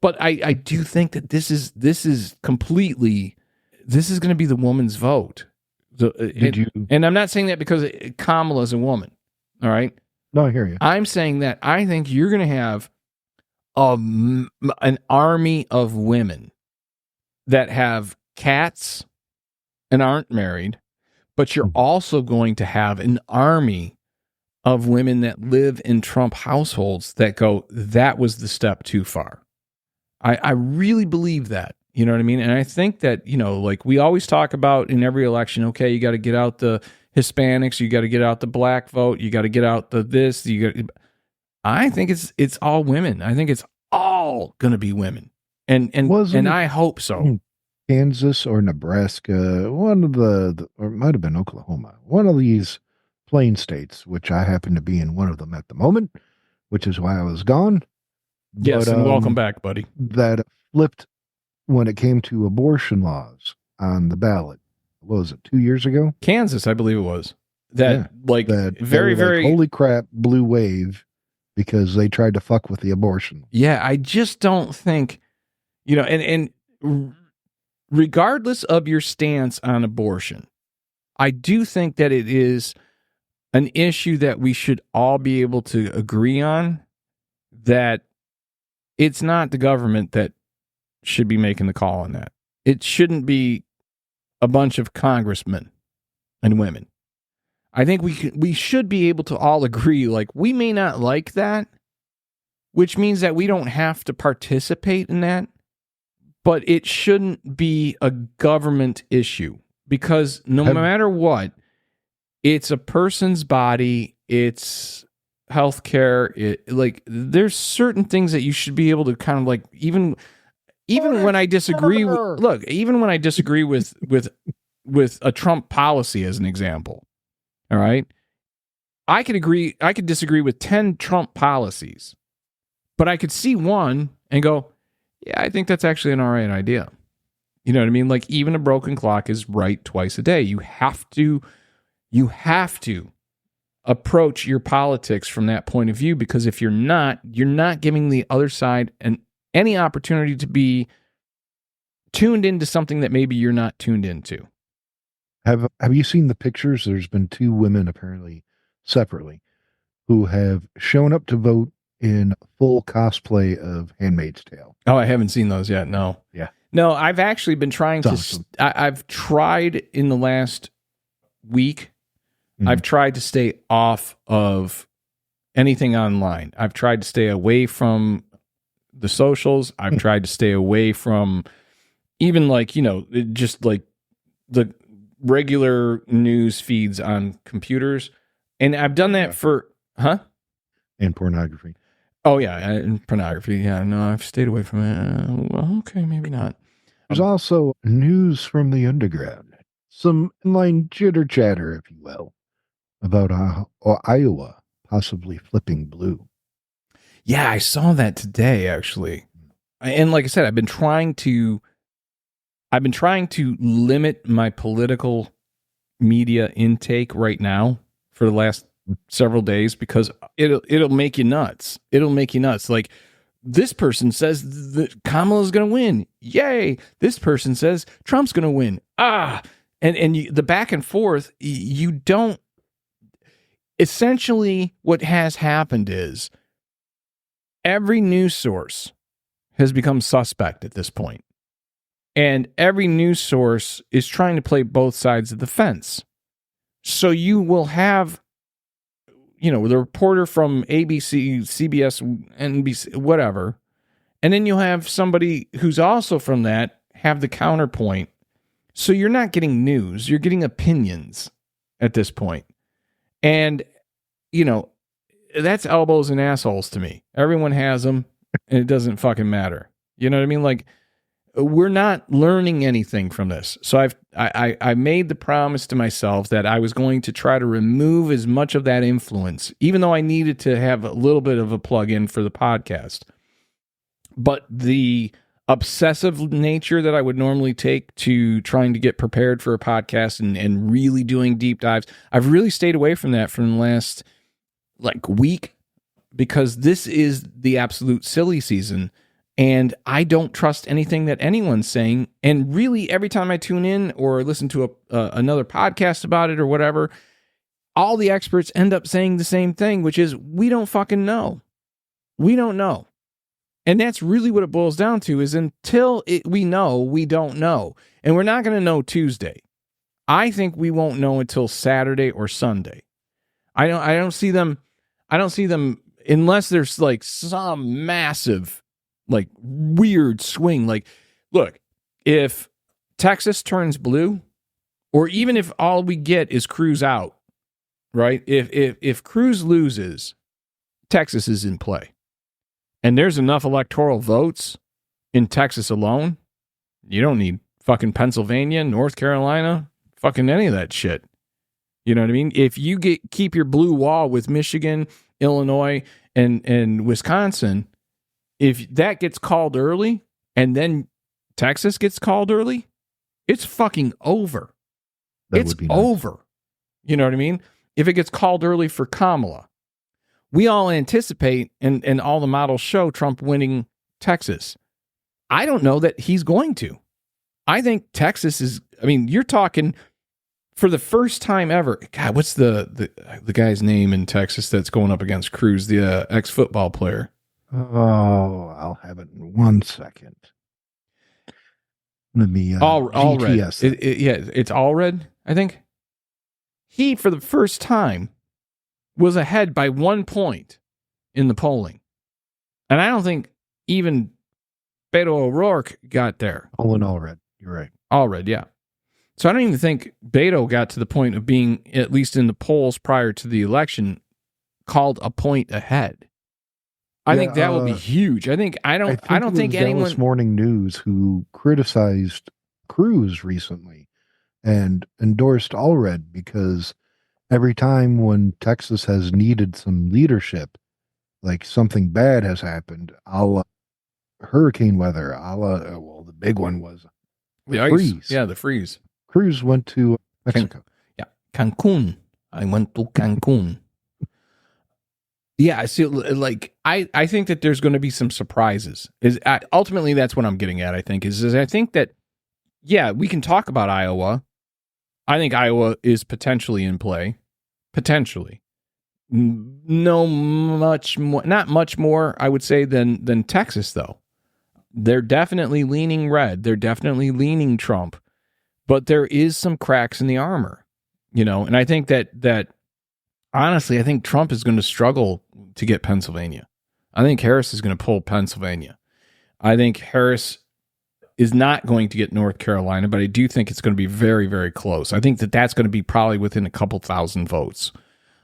But I do think that this is going to be the woman's vote. And I'm not saying that because Kamala's a woman. All right. No, I hear you. I'm saying that I think you're going to have an army of women that have cats and aren't married, but you're also going to have an army of women that live in Trump households that go, that was the step too far. I really believe that. You know what I mean? And I think that, like we always talk about in every election, okay, you got to get out the Hispanics, you got to get out the black vote, you got to get out the this, I think it's all women. I think it's all going to be women. And I hope so. Kansas or Nebraska, one of the or it might have been Oklahoma, one of these plain states, which I happen to be in one of them at the moment, which is why I was gone. Yes, and welcome back, buddy. That flipped when it came to abortion laws on the ballot. What was it, 2 years ago? Kansas, I believe it was. That That very, they were very holy crap, blue wave, because they tried to fuck with the abortion. Yeah, I just don't think, and regardless of your stance on abortion, I do think that it is an issue that we should all be able to agree on, that it's not the government that should be making the call on that. It shouldn't be a bunch of congressmen and women. I think we should be able to all agree, like, we may not like that, which means that we don't have to participate in that, but it shouldn't be a government issue, because no matter what, it's a person's body, it's healthcare. There's certain things that you should be able to kind of like, even when I disagree with a Trump policy, as an example. All right. I could disagree with 10 Trump policies, but I could see one and go, yeah, I think that's actually an all right idea. You know what I mean? Like, even a broken clock is right twice a day. You have to approach your politics from that point of view, because if you're not giving the other side any opportunity to be tuned into something that maybe you're not tuned into. Have you seen the pictures? There's been 2 women, apparently separately, who have shown up to vote in full cosplay of Handmaid's Tale. Oh, I haven't seen those yet. No. Yeah. No, I've actually been trying to. Awesome. I've tried in the last week. I've tried to stay off of anything online. I've tried to stay away from the socials. I've tried to stay away from even just like the regular news feeds on computers. And I've done that And pornography. Oh, yeah, and pornography. Yeah, no, I've stayed away from it. Well, okay, maybe not. There's also news from the underground. Some inline chitter-chatter, if you will, about Iowa possibly flipping blue. Yeah, I saw that today, actually. And like I said, I've been trying to limit my political media intake right now for the last several days, because it'll make you nuts. It'll make you nuts. Like, this person says that Kamala's going to win. Yay. This person says Trump's going to win. And the back and forth, you don't. Essentially, what has happened is every news source has become suspect at this point. And every news source is trying to play both sides of the fence. So you will have, the reporter from ABC, CBS, NBC, whatever. And then you'll have somebody who's also from that have the counterpoint. So you're not getting news, you're getting opinions at this point. And, that's elbows and assholes to me. Everyone has them, and it doesn't fucking matter. You know what I mean? Like, we're not learning anything from this. So I made the promise to myself that I was going to try to remove as much of that influence, even though I needed to have a little bit of a plug-in for the podcast. But the obsessive nature that I would normally take to trying to get prepared for a podcast and really doing deep dives, I've really stayed away from that from the last week, because this is the absolute silly season. And I don't trust anything that anyone's saying. And really, every time I tune in or listen to another podcast about it or whatever, all the experts end up saying the same thing, which is, we don't fucking know. We don't know. And that's really what it boils down to, is until we know, we don't know. And we're not going to know Tuesday. I think we won't know until Saturday or Sunday. I don't see them unless there's like some massive, like, weird swing. Like, look, if Texas turns blue, or even if all we get is Cruz out, right? If Cruz loses, Texas is in play. And there's enough electoral votes in Texas alone. You don't need fucking Pennsylvania, North Carolina, fucking any of that shit. You know what I mean? If you keep your blue wall with Michigan, Illinois, and Wisconsin, if that gets called early, and then Texas gets called early, it's fucking over. That would be nice. Over. You know what I mean? If it gets called early for Kamala, we all anticipate, and all the models show Trump winning Texas. I don't know that he's going to. I think Texas is, I mean, you're talking for the first time ever. God, what's the guy's name in Texas that's going up against Cruz, the ex-football player? Oh, I'll have it in 1 second. Let me Allred. GTS. Yeah, it's Allred, I think. He, for the first time, was ahead by 1 point in the polling. And I don't think even Beto O'Rourke got there. All in Allred. You're right. Allred, yeah. So I don't even think Beto got to the point of being, at least in the polls prior to the election, called a point ahead. I think that will be huge. I don't think anyone. Dallas Morning News who criticized Cruz recently and endorsed Allred because every time when Texas has needed some leadership, like something bad has happened, hurricane weather, the big one was the freeze. Ice. Yeah, the freeze. Cruz went to Mexico. Cancun. I went to Cancun. Yeah, I see. Like, I think that there's going to be some surprises. Ultimately, that's what I'm getting at. I think is I think that, yeah, we can talk about Iowa. I think Iowa is potentially in play. Potentially, not much more. I would say than Texas, though. They're definitely leaning red. They're definitely leaning Trump, but there is some cracks in the armor, And I think that. Honestly, I think Trump is going to struggle to get Pennsylvania. I think Harris is going to pull Pennsylvania. I think Harris is not going to get North Carolina, but I do think it's going to be very, very close. I think that's going to be probably within a couple thousand votes.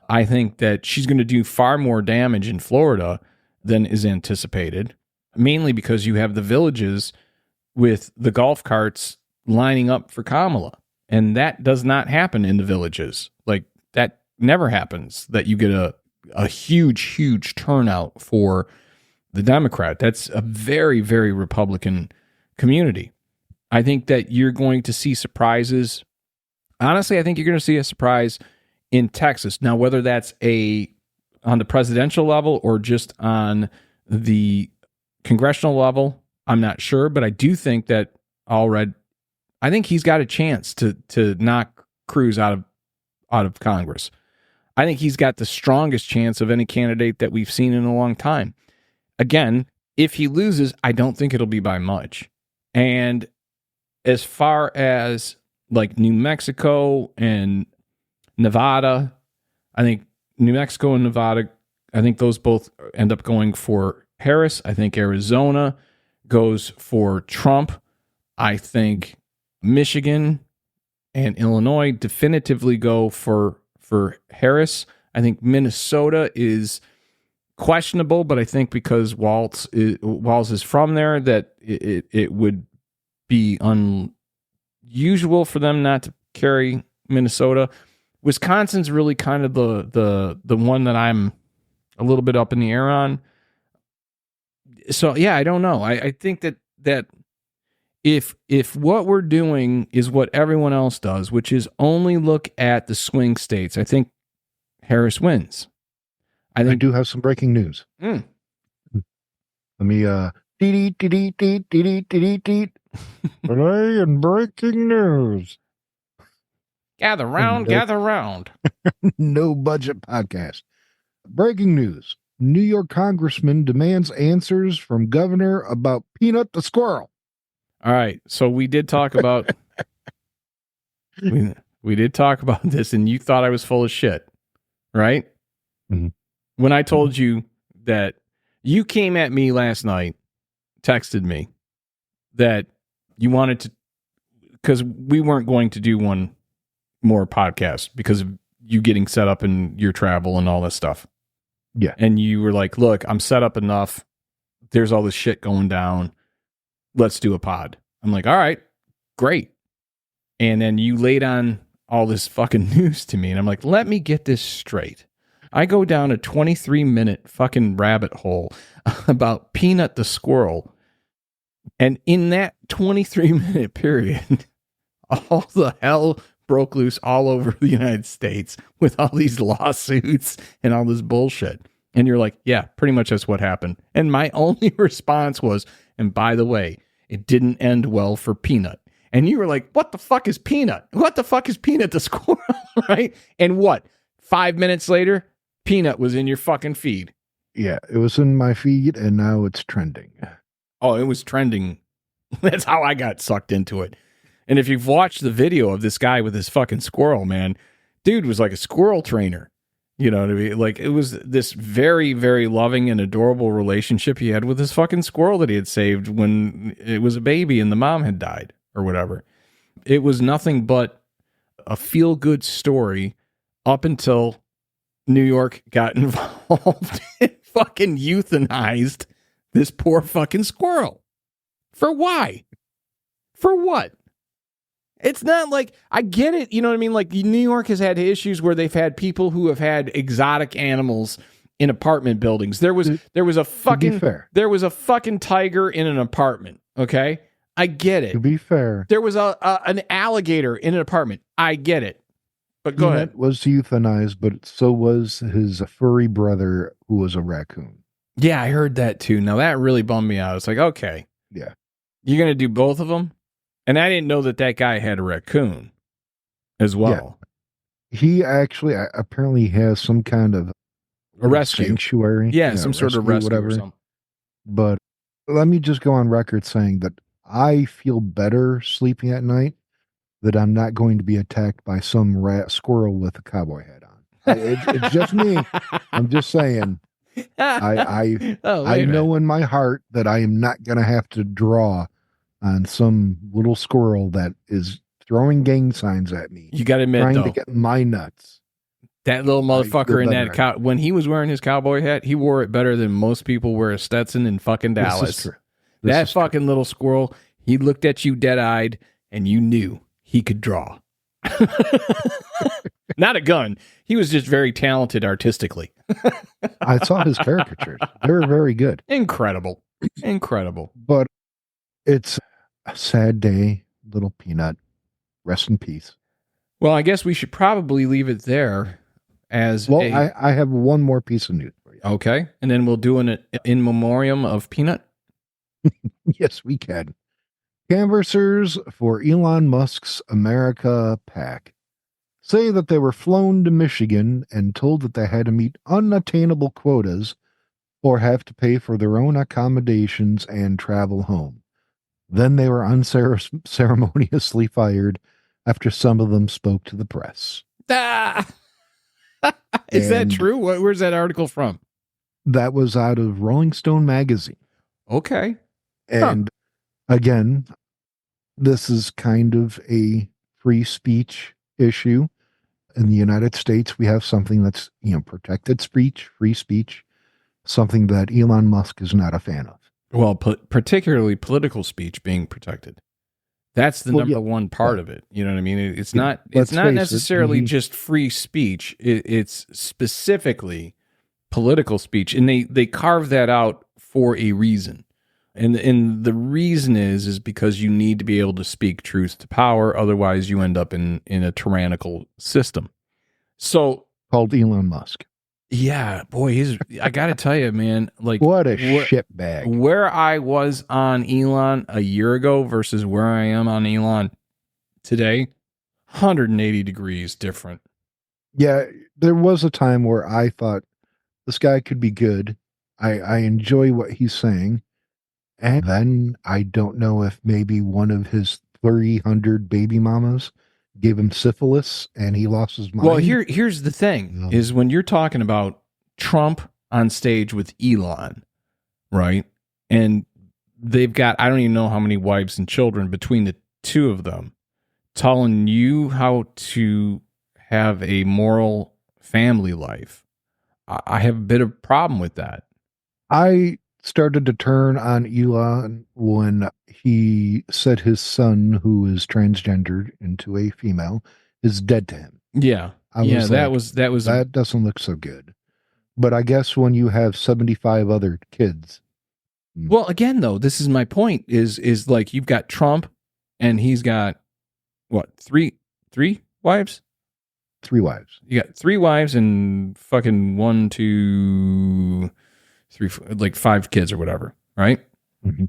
I think that she's going to do far more damage in Florida than is anticipated, mainly because you have the villages with the golf carts lining up for Kamala, and that does not happen in the villages. Like, that never happens, that you get a huge turnout for the Democrat. That's a very, very Republican community. I think that you're going to see surprises. Honestly, I think you're going to see a surprise in Texas. Now, whether that's on the presidential level or just on the congressional level, I'm not sure, but I do think that I think he's got a chance to knock Cruz out of Congress. I think he's got the strongest chance of any candidate that we've seen in a long time. Again, if he loses, I don't think it'll be by much. And as far as like New Mexico and Nevada, I think New Mexico and Nevada, I think those both end up going for Harris. I think Arizona goes for Trump. I think Michigan and Illinois definitively go for Harris. I think Minnesota is questionable, but I think because Walz is from there, that it would be unusual for them not to carry Minnesota. Wisconsin's really kind of the one that I'm a little bit up in the air on. So yeah, I don't know. I think that if what we're doing is what everyone else does, which is only look at the swing states, I think Harris wins. I do have some breaking news. Let me play and breaking news. Gather round. No budget podcast. Breaking news. New York congressman demands answers from governor about Peanut the Squirrel. All right, so we did talk about we did talk about this, and you thought I was full of shit, right? Mm-hmm. When I told you that you came at me last night, texted me that you wanted to, because we weren't going to do one more podcast because of you getting set up in your travel and all this stuff. Yeah, and you were like, "Look, I'm set up enough. There's all this shit going down. Let's do a pod." I'm like, all right, great. And then you laid on all this fucking news to me. And I'm like, let me get this straight. I go down a 23-minute fucking rabbit hole about Peanut the Squirrel. And in that 23-minute period, all the hell broke loose all over the United States with all these lawsuits and all this bullshit. And you're like, yeah, pretty much that's what happened. And my only response was, and by the way, it didn't end well for Peanut. And you were like, what the fuck is Peanut? What the fuck is Peanut the Squirrel? Right? And what? 5 minutes later, Peanut was in your fucking feed. Yeah, it was in my feed, and now it's trending. Oh, it was trending. That's how I got sucked into it. And if you've watched the video of this guy with his fucking squirrel, man, dude was like a squirrel trainer. You know what I mean? Like, it was this very, very loving and adorable relationship he had with his fucking squirrel that he had saved when it was a baby and the mom had died or whatever. It was nothing but a feel-good story up until New York got involved and fucking euthanized this poor fucking squirrel. For why? For what? It's not like, I get it, you know what I mean? Like, New York has had issues where they've had people who have had exotic animals in apartment buildings. There was a fucking tiger in an apartment, okay? I get it. To be fair. There was an alligator in an apartment. I get it. But go ahead. Was euthanized, but so was his furry brother, who was a raccoon. Yeah, I heard that too. Now that really bummed me out. It's like, okay. Yeah. You're going to do both of them? And I didn't know that guy had a raccoon as well. Yeah. He actually apparently has some kind of a rescue sanctuary. Yeah, some sort of rescue whatever. or something. But let me just go on record saying that I feel better sleeping at night, that I'm not going to be attacked by some squirrel with a cowboy hat on. It's just me. I'm just saying. I know in my heart that I am not going to have to draw on some little squirrel that is throwing gang signs at me. You got to admit, trying to get my nuts. That little motherfucker in that when he was wearing his cowboy hat, he wore it better than most people wear a Stetson in fucking Dallas. This is true. That fucking little squirrel, he looked at you dead-eyed, and you knew he could draw. Not a gun. He was just very talented artistically. I saw his caricatures. They were very good. Incredible. Incredible. But it's a sad day, little Peanut. Rest in peace. Well, I guess we should probably leave it there as I have one more piece of news for you. Okay. And then we'll do an in memoriam of Peanut. Yes, we can. Canvassers for Elon Musk's America PAC say that they were flown to Michigan and told that they had to meet unattainable quotas or have to pay for their own accommodations and travel home. Then they were unceremoniously fired after some of them spoke to the press. Is that true? Where's that article from? That was out of Rolling Stone magazine. Okay. And again, this is kind of a free speech issue. In the United States, we have something that's, protected speech, free speech, something that Elon Musk is not a fan of. Well, particularly political speech being protected. That's the number one part of it. You know what I mean? It's not necessarily just free speech. It's specifically political speech. And they carve that out for a reason. And the reason is because you need to be able to speak truth to power. Otherwise, you end up in a tyrannical system. So called Elon Musk. Yeah, boy, I got to tell you, man, like what a shitbag. Where I was on Elon a year ago versus where I am on Elon today, 180 degrees different. Yeah, there was a time where I thought this guy could be good. I enjoy what he's saying. And then I don't know if maybe one of his 300 baby mamas gave him syphilis and he lost his mind. Well, here's the thing is when you're talking about Trump on stage with Elon, right? And they've got, I don't even know how many wives and children between the two of them, telling you how to have a moral family life. I have a bit of problem with that. I started to turn on Elon when he said his son, who is transgendered into a female, is dead to him. Yeah. That doesn't look so good. But I guess when you have 75 other kids Well, again, though, this is my point is like you've got Trump and he's got what, three wives? 3 wives. You got 3 wives and fucking 1, 2, 3, like 5 kids or whatever, right? Mm-hmm.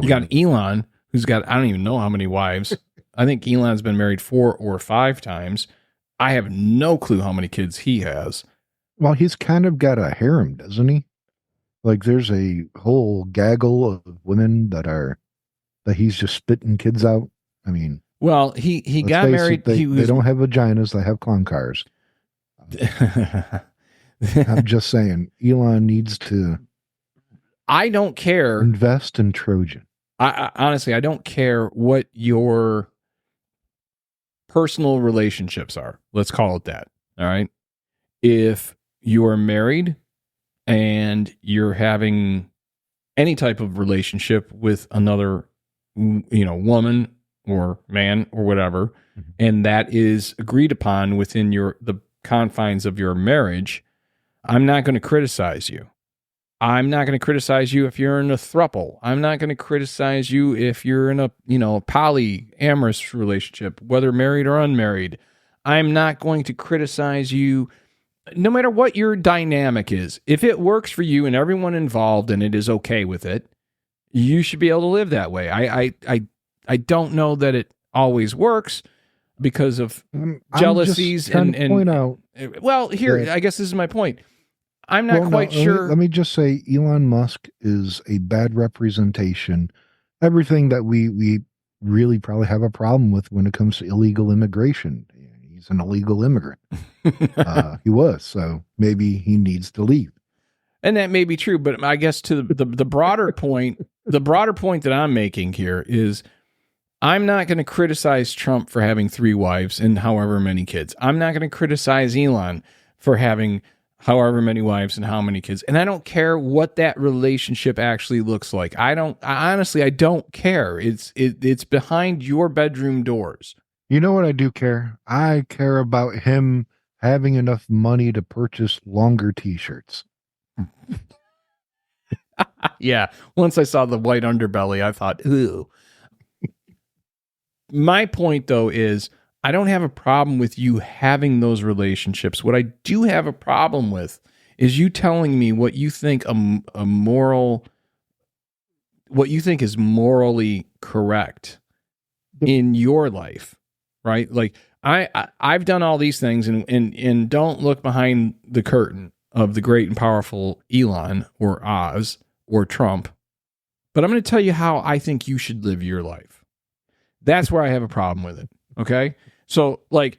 You got Elon, who's got, I don't even know how many wives. I think Elon's been married 4 or 5 times. I have no clue how many kids he has. Well, he's kind of got a harem, doesn't he? Like there's a whole gaggle of women that he's just spitting kids out. I mean, well, he got married. They don't have vaginas; they have clown cars. I'm just saying, Elon needs to. I don't care. Invest in Trojan. I honestly, I don't care what your personal relationships are. Let's call it that. All right. If you're married and you're having any type of relationship with another, woman or man or whatever, mm-hmm. and that is agreed upon within the confines of your marriage, I'm not going to criticize you. I'm not going to criticize you if you're in a throuple. I'm not going to criticize you if you're in a, polyamorous relationship, whether married or unmarried. I'm not going to criticize you no matter what your dynamic is. If it works for you and everyone involved and it is okay with it, you should be able to live that way. I don't know that it always works because of jealousies and point out. Well, here, I guess this is my point. I'm not quite sure. Let me just say, Elon Musk is a bad representation. Everything that we really probably have a problem with when it comes to illegal immigration. He's an illegal immigrant. He was, so maybe he needs to leave. And that may be true, but I guess to the broader point, the broader point that I'm making here is I'm not going to criticize Trump for having 3 wives and however many kids. I'm not going to criticize Elon for having however many wives and how many kids. And I don't care what that relationship actually looks like. I honestly don't care. It's behind your bedroom doors. You know what I do care? I care about him having enough money to purchase longer t-shirts. Yeah. Once I saw the white underbelly, I thought, ooh. My point, though, is I don't have a problem with you having those relationships. What I do have a problem with is you telling me what you think what you think is morally correct in your life, right? Like I've done all these things and don't look behind the curtain of the great and powerful Elon or Oz or Trump, but I'm going to tell you how I think you should live your life. That's where I have a problem with it. Okay. So like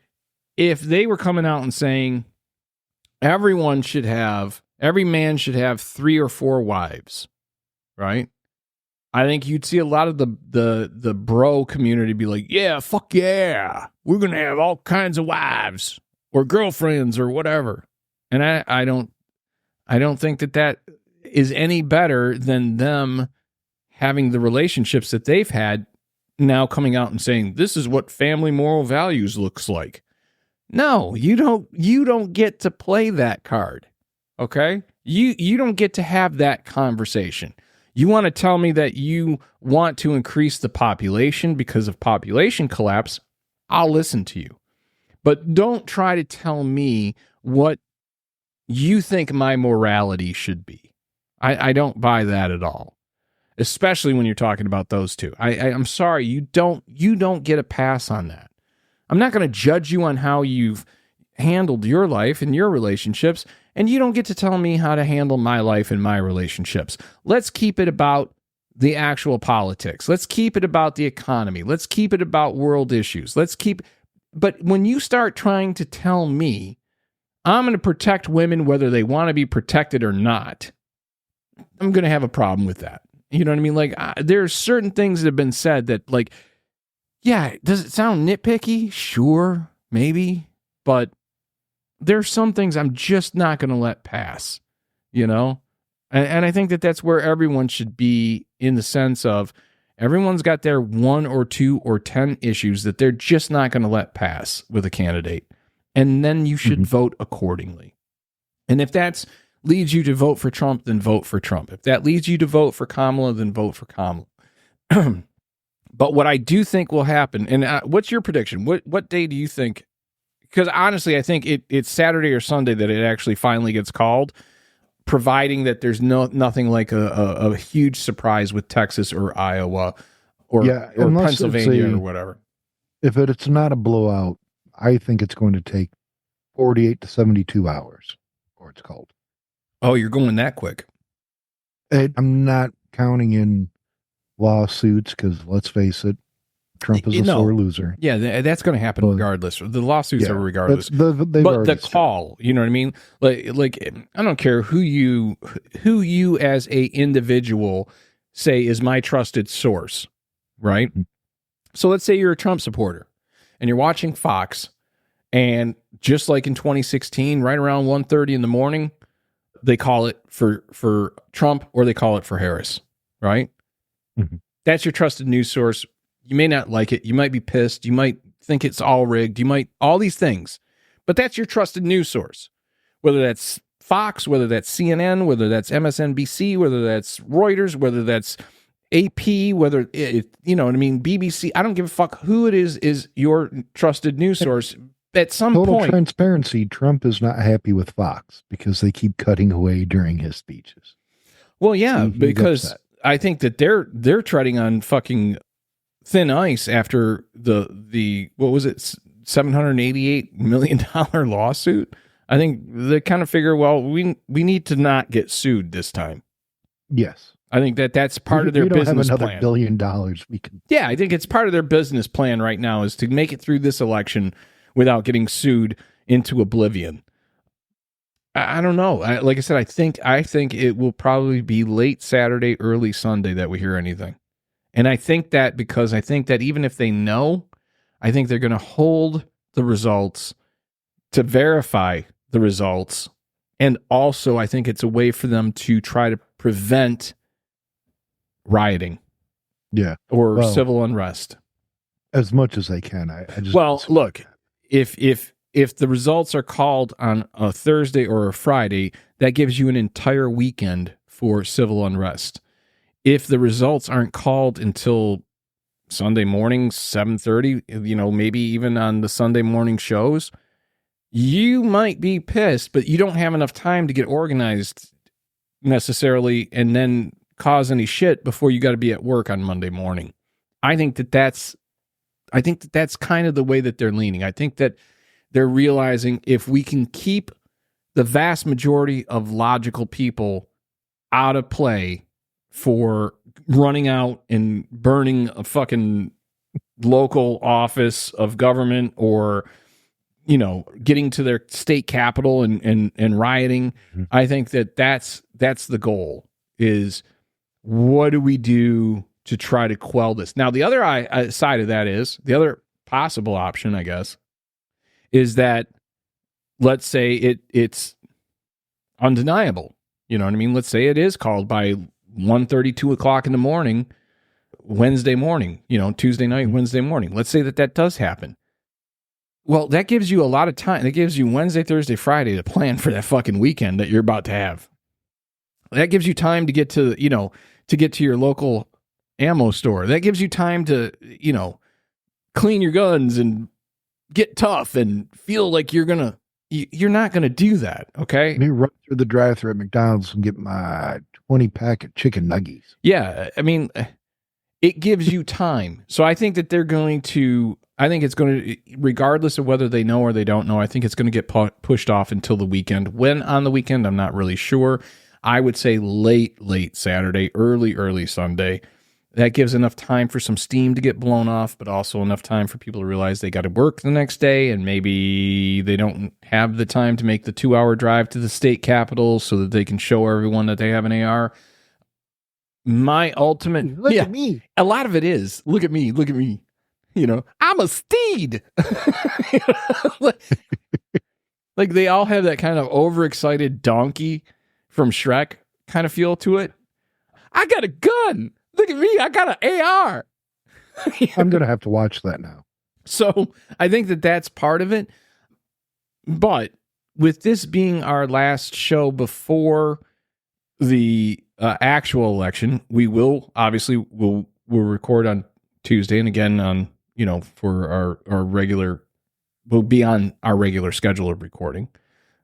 if they were coming out and saying every man should have 3 or 4 wives, right? I think you'd see a lot of the bro community be like, yeah, fuck yeah. We're going to have all kinds of wives or girlfriends or whatever. And I don't think that is any better than them having the relationships that they've had now coming out and saying, this is what family moral values looks like. No, you don't get to play that card. Okay? You don't get to have that conversation. You want to tell me that you want to increase the population because of population collapse, I'll listen to you. But don't try to tell me what you think my morality should be. I don't buy that at all. Especially when you're talking about those two. I'm sorry, you don't get a pass on that. I'm not going to judge you on how you've handled your life and your relationships, and you don't get to tell me how to handle my life and my relationships. Let's keep it about the actual politics. Let's keep it about the economy. Let's keep it about world issues. But when you start trying to tell me I'm going to protect women whether they want to be protected or not, I'm going to have a problem with that. You know what I mean? Like, there's certain things that have been said that, like, yeah, does it sound nitpicky? Sure, maybe. But there's some things I'm just not going to let pass, you know? And I think that that's where everyone should be, in the sense of everyone's got their 1 or 2 or 10 issues that they're just not going to let pass with a candidate. And then you should vote accordingly. And if that's, leads you to vote for Trump, then vote for Trump. If that leads you to vote for Kamala, then vote for Kamala. But what I do think will happen, and what's your prediction? What day do you think? Because honestly, I think it's Saturday or Sunday that it actually finally gets called, providing that there's nothing like a huge surprise with Texas or Iowa or Pennsylvania or whatever. If it's not a blowout, I think it's going to take 48 to 72 hours before it's called. Oh, you're going that quick. I'm not counting in lawsuits because, let's face it, Trump is a sore loser. Yeah, that's going to happen regardless. The lawsuits are regardless. But the call, you know what I mean? Like I don't care who you as a individual say is my trusted source, right? Mm-hmm. So let's say you're a Trump supporter and you're watching Fox, and just like in 2016, right around 1:30 in the morning, they call it for Trump or they call it for Harris, right? Mm-hmm. That's your trusted news source. You may not like it. You might be pissed. You might think it's all rigged. You might, all these things. But that's your trusted news source. Whether that's Fox, whether that's CNN, whether that's MSNBC, whether that's Reuters, whether that's AP, whether you know what I mean, BBC. I don't give a fuck who it is your trusted news source. At some Total point, transparency, Trump is not happy with Fox because they keep cutting away during his speeches. Well, yeah, because I think that they're treading on fucking thin ice after the what was it, $788 million lawsuit. I think they kind of figure, well, we need to not get sued this time. Yes, I think that's part of their business plan. $1 billion we can. Yeah, I think it's part of their business plan right now is to make it through this election without getting sued into oblivion. I don't know. Like I said, I think it will probably be late Saturday, early Sunday that we hear anything. And I think that because I think that even if they know, I think they're going to hold the results to verify the results. And also, I think it's a way for them to try to prevent rioting. Yeah. Or civil unrest. As much as they can. I just look, if the results are called on a Thursday or a Friday, that gives you an entire weekend for civil unrest. If the results aren't called until Sunday morning, 7:30, maybe even on the Sunday morning shows, you might be pissed, but you don't have enough time to get organized necessarily and then cause any shit before you got to be at work on Monday morning. I think that's kind of the way that they're leaning. I think that they're realizing if we can keep the vast majority of logical people out of play for running out and burning a fucking local office of government or, getting to their state capital and rioting, mm-hmm. I think that's the goal is what do we do to try to quell this? Now, the other side of that is, the other possible option, I guess, is that let's say it's undeniable. You know what I mean? Let's say it is called by 1:30, 2 o'clock in the morning, Wednesday morning, Tuesday night, Wednesday morning. Let's say that does happen. Well, that gives you a lot of time. That gives you Wednesday, Thursday, Friday to plan for that fucking weekend that you're about to have. That gives you time to get to your local ammo store. That gives you time to, clean your guns and get tough and feel like you're not going to do that. Okay. Let me run through the drive-thru at McDonald's and get my 20-pack of chicken nuggets. Yeah. I mean, it gives you time. So I think that I think it's going to, regardless of whether they know or they don't know, I think it's going to get pushed off until the weekend. When on the weekend, I'm not really sure. I would say late Saturday, early Sunday. That gives enough time for some steam to get blown off, but also enough time for people to realize they got to work the next day and maybe they don't have the time to make the 2-hour drive to the state capitol so that they can show everyone that they have an AR. My ultimate... Look at me. A lot of it is, look at me. I'm a steed. Like they all have that kind of overexcited donkey from Shrek kind of feel to it. I got a gun. Look at me. I got an AR. I'm going to have to watch that now. So I think that that's part of it. But with this being our last show before the actual election, we will obviously we'll record on Tuesday, and again on for our regular, we'll be on our regular schedule of recording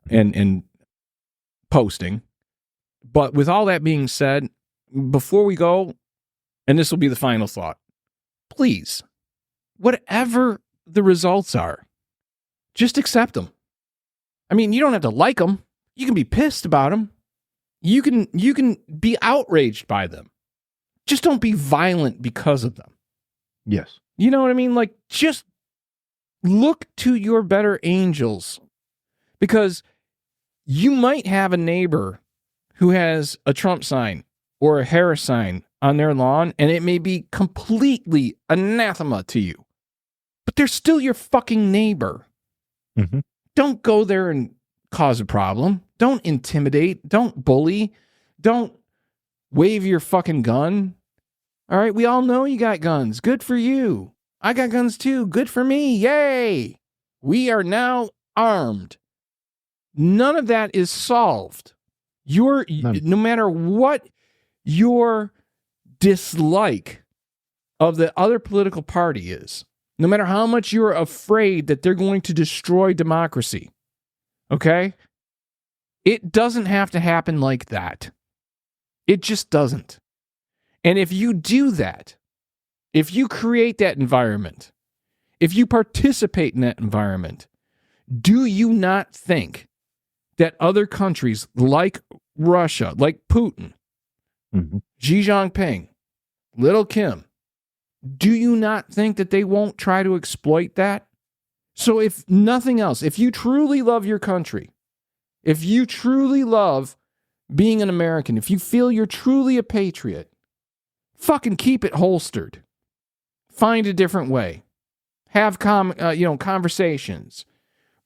and posting. But with all that being said, before we go, and this will be the final thought, please, whatever the results are, just accept them. I mean, you don't have to like them. You can be pissed about them. You can be outraged by them. Just don't be violent because of them. Yes. You know what I mean? Like, just look to your better angels, because you might have a neighbor who has a Trump sign or a Harris sign on their lawn, and it may be completely anathema to you, but they're still your fucking neighbor. Mm-hmm. Don't go there and cause a problem. Don't intimidate. Don't bully. Don't wave your fucking gun. All right, we all know you got guns. Good for you. I got guns too. Good for me. Yay. We are now armed. None of that is solved. No matter what your dislike of the other political party is, no matter how much you're afraid that they're going to destroy democracy, okay? It doesn't have to happen like that. It just doesn't. And if you do that, if you create that environment, if you participate in that environment, do you not think that other countries like Russia, like Putin, Xi Jinping, Little Kim, do you not think that they won't try to exploit that? So if nothing else, if you truly love your country, if you truly love being an American, if you feel you're truly a patriot, fucking keep it holstered. Find a different way. Have conversations.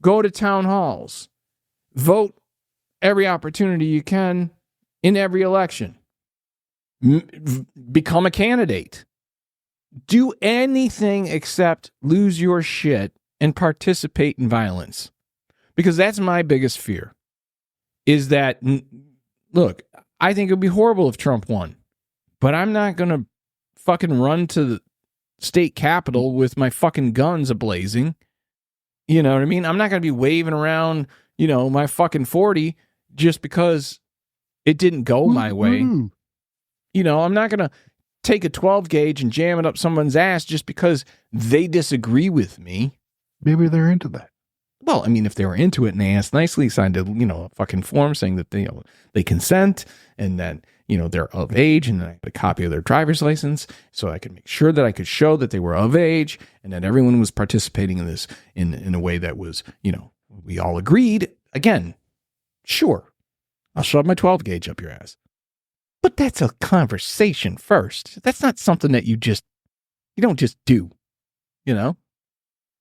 Go to town halls. Vote every opportunity you can in every election. Become a candidate. Do anything except lose your shit and participate in violence. Because that's my biggest fear. Is that, look, I think it would be horrible if Trump won. But I'm not going to fucking run to the state capitol with my fucking guns ablazing. You know what I mean? I'm not going to be waving around, my fucking 40 just because it didn't go my way. I'm not going to take a 12 gauge and jam it up someone's ass just because they disagree with me. Maybe they're into that. Well, I mean, if they were into it and they asked nicely, signed a fucking form saying that they consent, and then, they're of age, and then I had a copy of their driver's license so I could make sure that I could show that they were of age and that everyone was participating in this in a way that was, we all agreed. Again, sure, I'll shove my 12 gauge up your ass. But that's a conversation first. That's not something that you don't just do,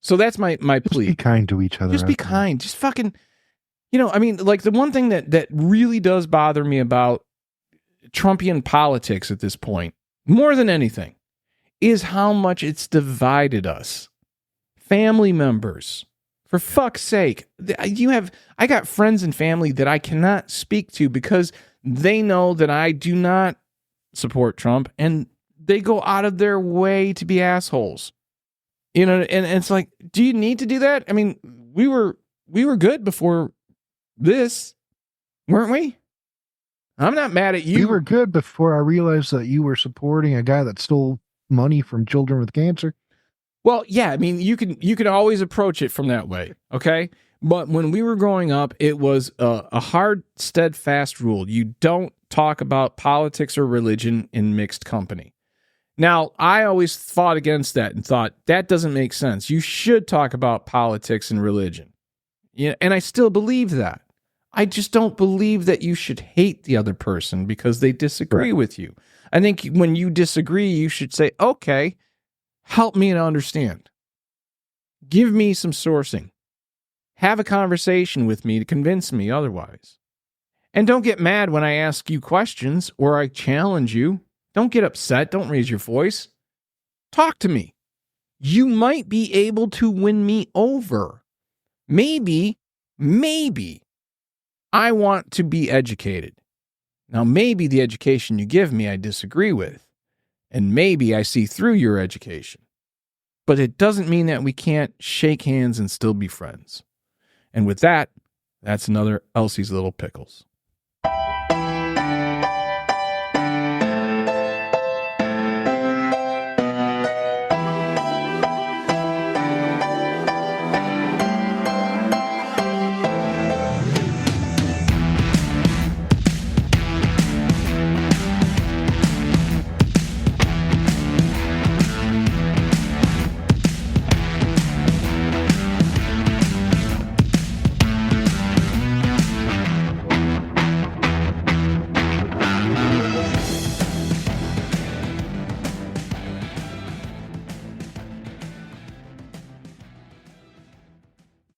So that's my plea. Just be kind to each other. Just be kind. Just fucking, like the one thing that really does bother me about Trumpian politics at this point, more than anything, is how much it's divided us. Family members, for fuck's sake. I got friends and family that I cannot speak to because they know that I do not support Trump, and they go out of their way to be assholes. And it's like, do you need to do that? I mean, we were good before this, weren't we? I'm not mad at you. We were good before I realized that you were supporting a guy that stole money from children with cancer. Well, yeah, I mean, you can always approach it from that way, okay? But when we were growing up, it was a hard, steadfast rule. You don't talk about politics or religion in mixed company. Now, I always fought against that and thought, that doesn't make sense. You should talk about politics and religion. Yeah, and I still believe that. I just don't believe that you should hate the other person because they disagree with you. I think when you disagree, you should say, okay, help me to understand. Give me some sourcing. Have a conversation with me to convince me otherwise. And don't get mad when I ask you questions or I challenge you. Don't get upset. Don't raise your voice. Talk to me. You might be able to win me over. Maybe maybe I want to be educated. Now, maybe the education you give me I disagree with, and maybe I see through your education. But it doesn't mean that we can't shake hands and still be friends. And with that, that's another Elsie's Little Pickles.